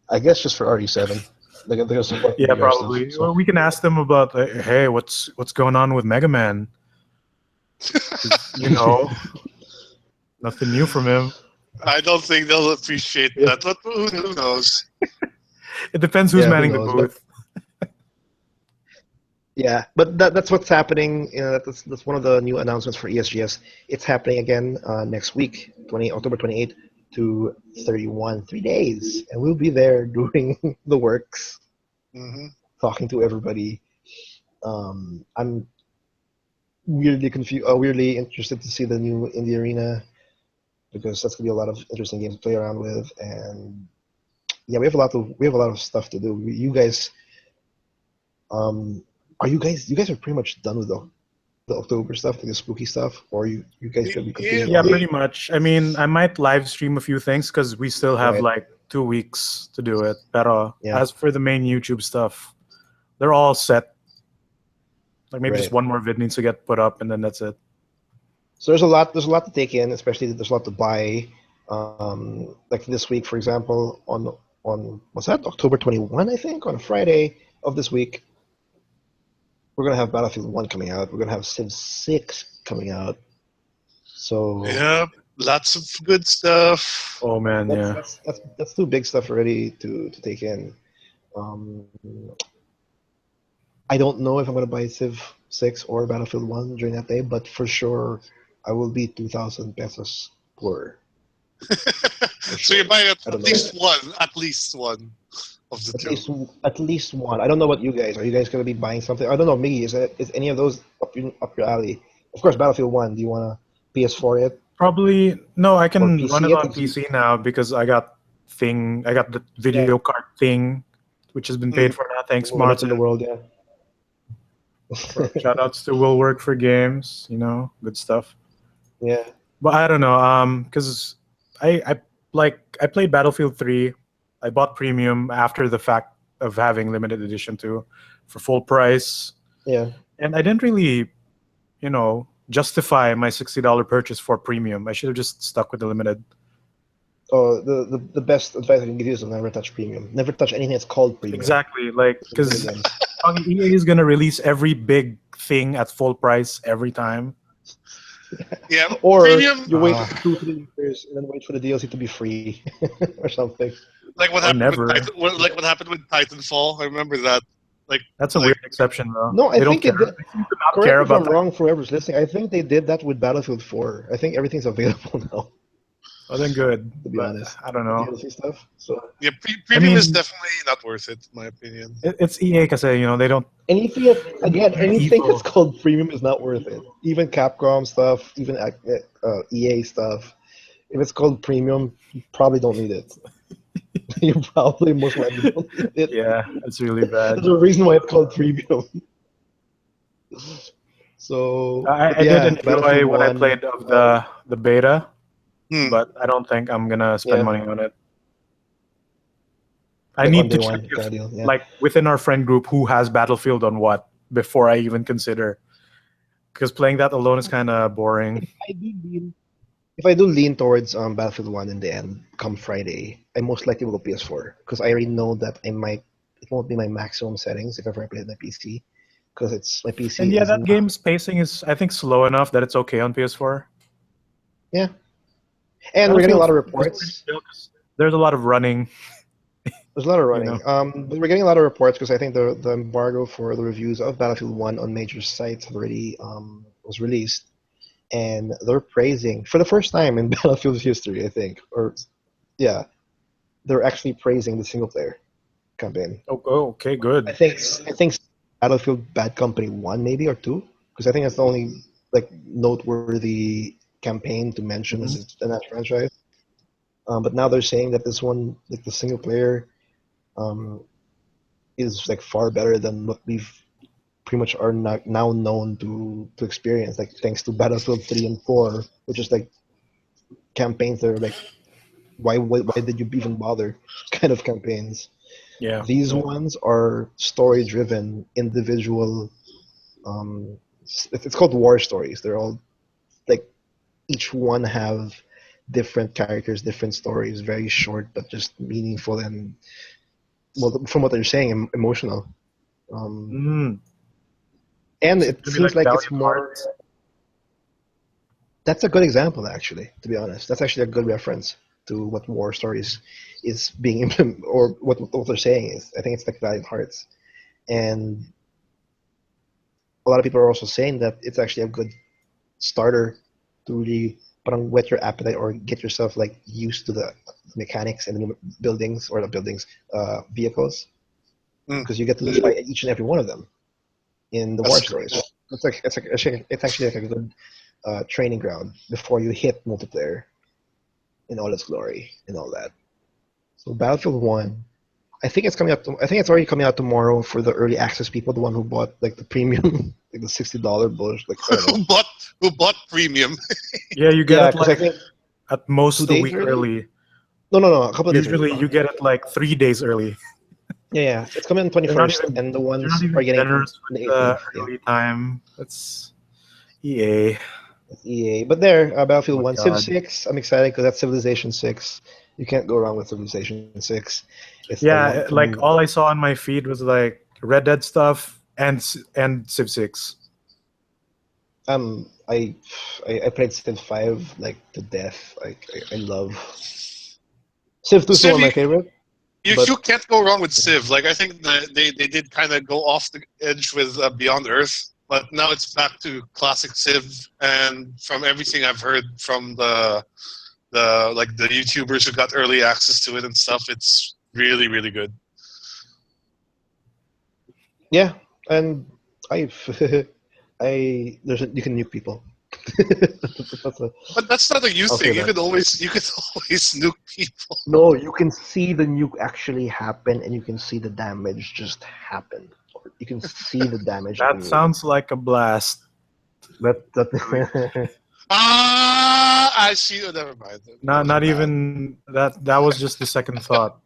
I guess just for RE7. They're gonna support Yeah, VR probably. stuff. So. Well, we can ask them about, hey, what's going on with Mega Man? 'Cause, nothing new from him. I don't think they'll appreciate that, but who knows? It depends who's Yeah, who manning the knows, booth. Yeah, but that's what's happening. That's one of the new announcements for ESGS. It's happening again next week, October 28th to 31, 3 days, and we'll be there doing the works, talking to everybody. I'm weirdly confused, weirdly interested to see the new indie arena because that's gonna be a lot of interesting games to play around with, and yeah, we have a lot of stuff to do. You guys, you guys are pretty much done with the October stuff, like the spooky stuff, or you guys gonna be continuing? Yeah, on? pretty much. I mean, I might live stream a few things because we still have Right. like 2 weeks to do it. But Yeah. as for the main YouTube stuff, they're all set. Like maybe just Right. one more vid needs to get put up, and then that's it. So there's a lot to take in, especially there's a lot to buy. Like this week, for example, on what's that, October 21, I think, on a Friday of this week, we're gonna have Battlefield 1 coming out. We're gonna have Civ 6 coming out. So Yeah, lots of good stuff. Oh man, yeah. that's two big stuff already to take in. I don't know if I'm gonna buy Civ 6 or Battlefield 1 during that day, but for sure I will be 2,000 pesos poor. So you're buying I don't know. at least one of the two. At least one. I don't know what you guys are. You guys gonna be buying something? I don't know. Miggy, is any of those up your alley? Of course, Battlefield 1. Do you wanna PS4 it? Probably no. I Or can PC run it on it? PC now because I got the video card thing, which has been paid for now. Thanks, Limits in the Martin. world, yeah. Shout outs to Will Work for Games. Good stuff. Yeah. But I don't know, because I played Battlefield 3. I bought premium after the fact of having limited edition 2 for full price. Yeah. And I didn't really, justify my $60 purchase for premium. I should have just stuck with the limited. Oh, the best advice I can give you is to never touch premium. Never touch anything that's called premium. Exactly, because EA is gonna release every big thing at full price every time. Yeah, Or premium. you wait 2-3 years and then wait for the DLC to be free or something. Like what Or happened never. what happened with Titanfall. I remember that. That's a weird exception, though. No, I They think don't it care. did. They seem to not Correct care me if I'm about wrong for whoever's listening. I think they did that with Battlefield 4. I think everything's available now, Well, then good. to be honest. I don't know. DLC stuff. So Yeah, premium is mean- definitely not worth it, in my opinion. It's EA because they don't. anything anything Evil. that's called premium is not worth it. Even Capcom stuff, even EA stuff. If it's called premium, you probably don't need it. You probably most likely don't need it. Yeah, it's really bad. There's a reason why it's called premium. So I but yeah, did enjoy Battlefield what I 1, played of the beta, but I don't think I'm gonna spend Yeah. money on it. I like, need on to day check one if, kind of deal. Yeah. like within our friend group who has Battlefield on what before I even consider, because playing that alone is kind of boring. If I do lean towards Battlefield 1 in the end, come Friday, I most likely will go PS4 because I already know that it won't be my maximum settings if ever I play it on my PC because it's my PC. And yeah, is that not- game's pacing is I think slow enough that it's okay on PS4. Yeah, and we're getting a lot of reports. There's a lot of running. There's a lot of You running. But we're getting a lot of reports because I think the embargo for the reviews of Battlefield 1 on major sites have already was released, and they're praising for the first time in Battlefield's history, I think, they're actually praising the single player campaign. Oh, okay, good. I think Battlefield Bad Company 1 maybe or 2 because I think that's the only like noteworthy campaign to mention in that franchise. But now they're saying that this one, like the single player, is like far better than what we've pretty much are now known to experience. Like thanks to Battlefield 3 and 4, which is like campaigns that are like, why did you even bother? Kind of campaigns. Yeah. These ones are story-driven, individual. It's called war stories. They're all like each one have different characters, different stories, very short but just meaningful and from what you're saying, emotional. And it seems like it's more. That's a good example, actually. To be honest, that's actually a good reference to what War Stories is being implemented, or what they're saying is. I think it's like Valiant Hearts, and a lot of people are also saying that it's actually a good starter to really whet your appetite or get yourself like used to the mechanics and the new buildings or the buildings, vehicles, because you get to try each and every one of them in the War Stories. It's actually like a good training ground before you hit multiplayer in all its glory and all that. So Battlefield 1, I think it's already coming out tomorrow for the early access people, the one who bought like the premium, like the $60 bullshit. Like, who bought premium? Yeah, you get it like at most a week early. No, a couple of days. Usually you get it like 3 days early. Yeah, it's coming on 21st, and the ones are getting the early time. That's EA. EA, but there, Battlefield 1, Civ 6. I'm excited because that's Civilization 6. You can't go wrong with Civilization 6. It's like all I saw on my feed was like Red Dead stuff and Civ 6. I played Civ 5 like to death. Like I love Civ 2 is one of my favorite. You can't go wrong with Civ. Like I think that they did kind of go off the edge with Beyond Earth, but now it's back to classic Civ. And from everything I've heard from the YouTubers who got early access to it and stuff, it's really, really good. Yeah, and you can nuke people. But that's not a you thing. You could always nuke people. No, you can see the nuke actually happen, and you can see the damage just happen. You can see the damage. That sounds like a blast. I see. Oh, never mind. Not even that. That was just the second thought.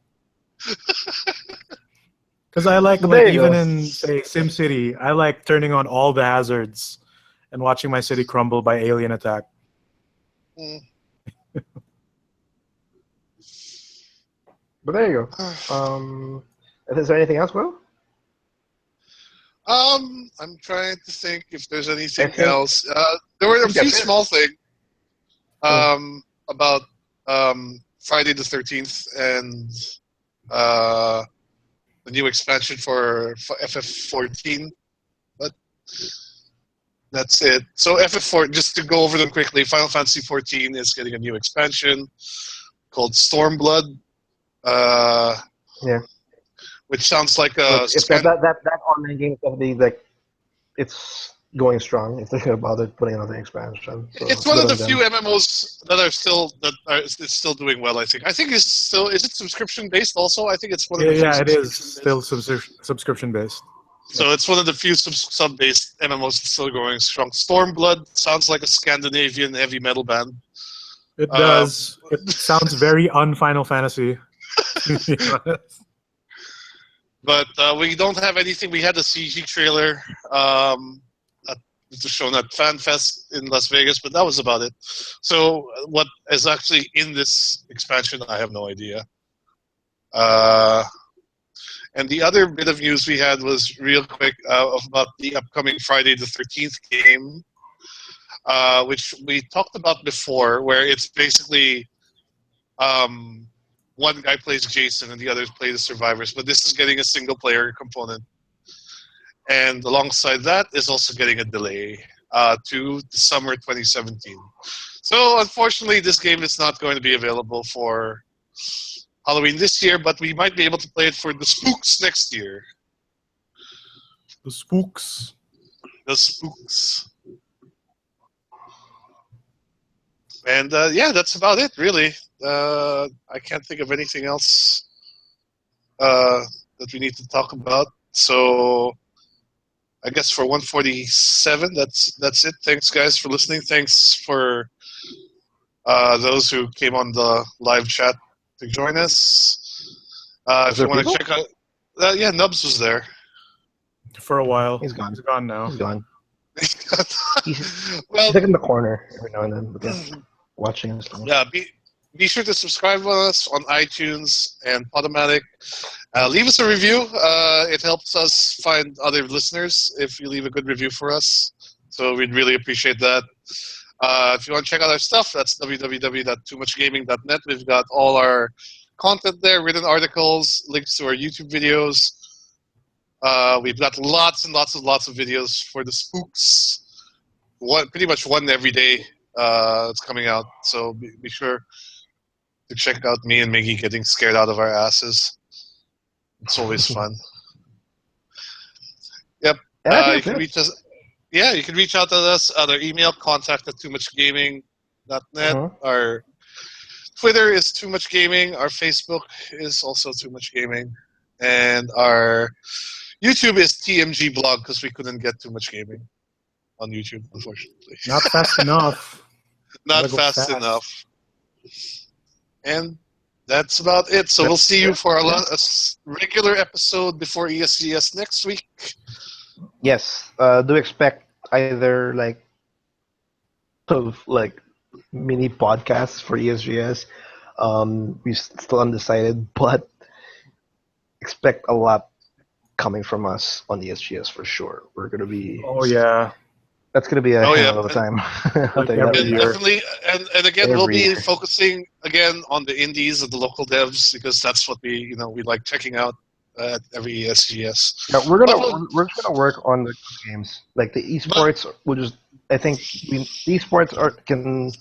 Because I like even in say SimCity, I like turning on all the hazards and watching my city crumble by alien attack. But there you go. Is there anything else, Will? I'm trying to think if there's anything else. There were a few small things about Friday the 13th and the new expansion for FF14, but that's it. So FF4, just to go over them quickly, Final Fantasy 14 is getting a new expansion called Stormblood. Which sounds like a... That online game is definitely like, it's going strong. If they're bothered putting another expansion. So it's one of the few MMOs that are still doing well, I think. I think is it subscription based also? I think it's one of the few. Yeah, it is still subscription based. So it's one of the few sub based MMOs that's still going strong. Stormblood sounds like a Scandinavian heavy metal band. It does. It sounds very un-Final Fantasy. But we don't have anything. We had a CG trailer shown at FanFest in Las Vegas, but that was about it. So what is actually in this expansion, I have no idea. And the other bit of news we had was real quick about the upcoming Friday the 13th game, which we talked about before, where it's basically one guy plays Jason and the others play the survivors, but this is getting a single-player component. And alongside that is also getting a delay to the summer 2017. So unfortunately, this game is not going to be available for Halloween this year, but we might be able to play it for the Spooks next year. The Spooks. The Spooks. And that's about it, really. I can't think of anything else that we need to talk about. So I guess for 147, that's it. Thanks, guys, for listening. Thanks for those who came on the live chat to join us. If you want to check out... Nubs was there. For a while. He's gone. He's gone now. He's gone. He's like in the corner every now and then, but watching us. Yeah, be sure to subscribe to us on iTunes and Podomatic. Leave us a review. It helps us find other listeners if you leave a good review for us. So we'd really appreciate that. If you want to check out our stuff, that's www.toomuchgaming.net. We've got all our content there, written articles, links to our YouTube videos. We've got lots and lots of videos for the spooks. Pretty much one every day it's coming out. So be sure to check out me and Miggy getting scared out of our asses. It's always fun. Yep. You can reach us. Yeah, you can reach out to us at our email, contact@toomuchgaming.net. Our Twitter is Too Much Gaming. Our Facebook is also Too Much Gaming. And our YouTube is TMG Blog because we couldn't get Too Much Gaming on YouTube, unfortunately. Not fast enough. Not fast enough. And that's about it. So we'll see you for a regular episode before ESGS next week. Yes. Do expect either mini podcasts for ESGS. We're still undecided, but expect a lot coming from us on ESGS for sure. We're gonna be. Oh yeah. That's going to be a hell of a time. Definitely. And again, we'll be focusing again on the indies and the local devs because that's what we like checking out at every ESGS. Yeah, we're gonna work on the games. Like the esports will just. I think esports can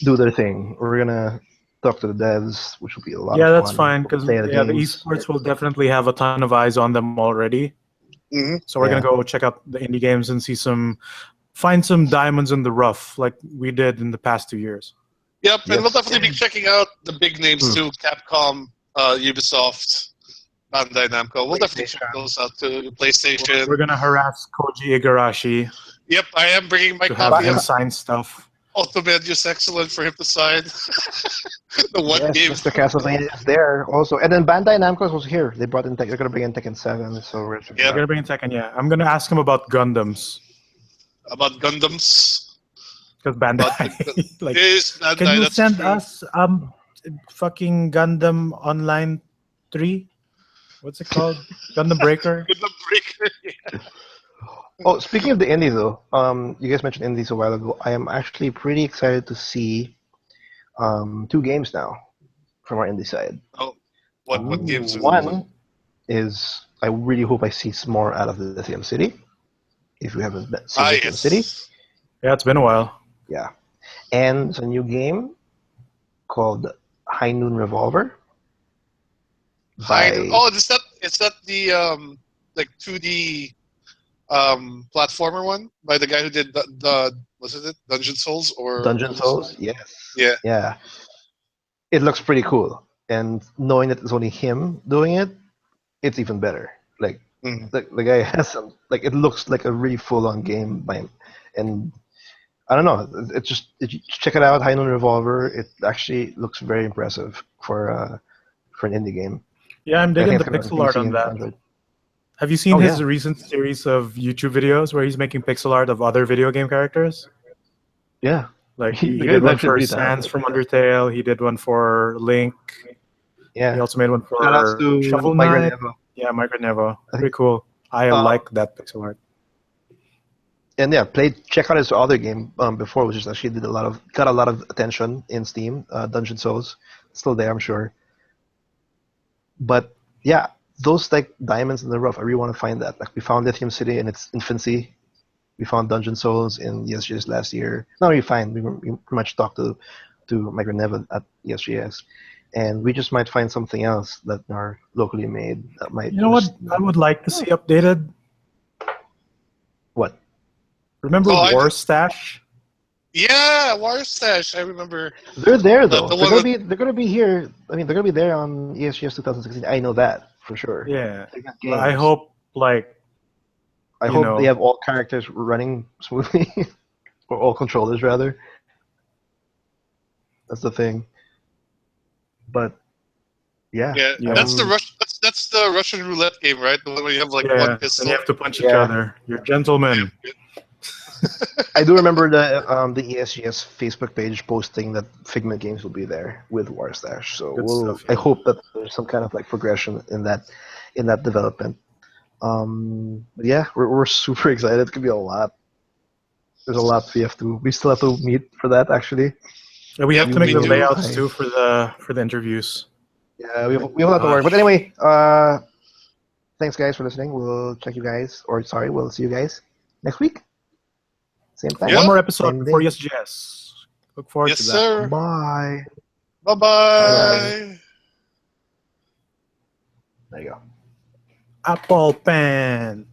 do their thing. We're gonna talk to the devs, which will be a lot. Yeah, of that's fun. fine because the esports will definitely have a ton of eyes on them already. Mm-hmm. So we're gonna go check out the indie games and find some diamonds in the rough, like we did in the past 2 years. Yep, and we'll definitely be checking out the big names too: Capcom, Ubisoft, Bandai Namco. We'll definitely check those out too. PlayStation. We're gonna harass Koji Igarashi. Yep, I am bringing my copy copy of of sign stuff. Ultimate Excellent for him to sign. The one game. Mr. Castlevania is there also, and then Bandai Namco was here. They brought in. They're gonna bring in Tekken 7. So we're gonna bring in Tekken. Yeah, I'm gonna ask him about Gundams. About Gundams. Because Bandai, Bandai, can you send us fucking Gundam Online 3? What's it called? Gundam Breaker. Gundam Breaker. Yeah. Oh, speaking of the indies though, you guys mentioned indies a while ago. I am actually pretty excited to see 2 games now from our indie side. Oh, what games? One is I really hope I see some more out of the Lithium City. If you haven't seen Lithium City, yeah, it's been a while. Yeah, and it's a new game called High Noon Revolver. Is that the 2D platformer one by the guy who did the was it Dungeon Souls or Dungeon Souls? Yes. Yeah. It looks pretty cool, and knowing that it's only him doing it, it's even better. Like the guy has some it looks like a really full-on game by him, and I don't know. It's just check it out, High Noon Revolver. It actually looks very impressive for an indie game. Yeah, I'm digging the pixel art on that. Android. Have you seen his recent series of YouTube videos where he's making pixel art of other video game characters? Yeah. Like he did one for Sans from Undertale. He did one for Link. Yeah. He also made one for Shovel Knight. Yeah, Micro Nevo. Pretty cool. I like that pixel art. And yeah, check out his other game before, which is actually got a lot of attention in Steam. Dungeon Souls, still there, I'm sure. But yeah, those diamonds in the rough, I really want to find that. Like we found Lithium City in its infancy. We found Dungeon Souls in ESGS last year. Not really fine. We pretty much talked to Micro Nevo at ESGS. And we just might find something else that are locally made that might. You know what I would like to see updated? What? Remember War Stash? Yeah, War Stash. I remember. They're there though. They're gonna be here. I mean, they're gonna be there on ESGS 2016. I know that for sure. Yeah. I hope they have all characters running smoothly, or all controllers rather. That's the thing. But yeah. That's the Russian roulette game, right? The one where you have one pistol. And you have to punch each other. You're gentlemen. I do remember the ESGS Facebook page posting that Figment Games will be there with Warstash. So Good stuff, I yeah. hope that there's some kind of like progression in that development. But yeah, we're super excited. It could be a lot. There's a lot we still have to meet for that actually. And we have to make we the do. layouts too for the interviews. Yeah, we have a lot to work. But anyway, thanks guys for listening. We'll we'll see you guys next week. Same time. Yeah. One more episode Same before day. ESGS. Look forward Yes, to that. sir. Bye. Bye-bye. There you go. Apple Pen.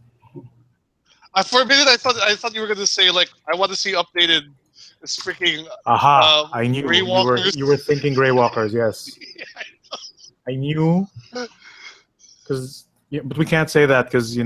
For a minute, I thought you were gonna say like, I want to see updated. This freaking Aha! I knew Grey Walkers. you were thinking Grey Walkers. Yes, I knew. Because but we can't say that because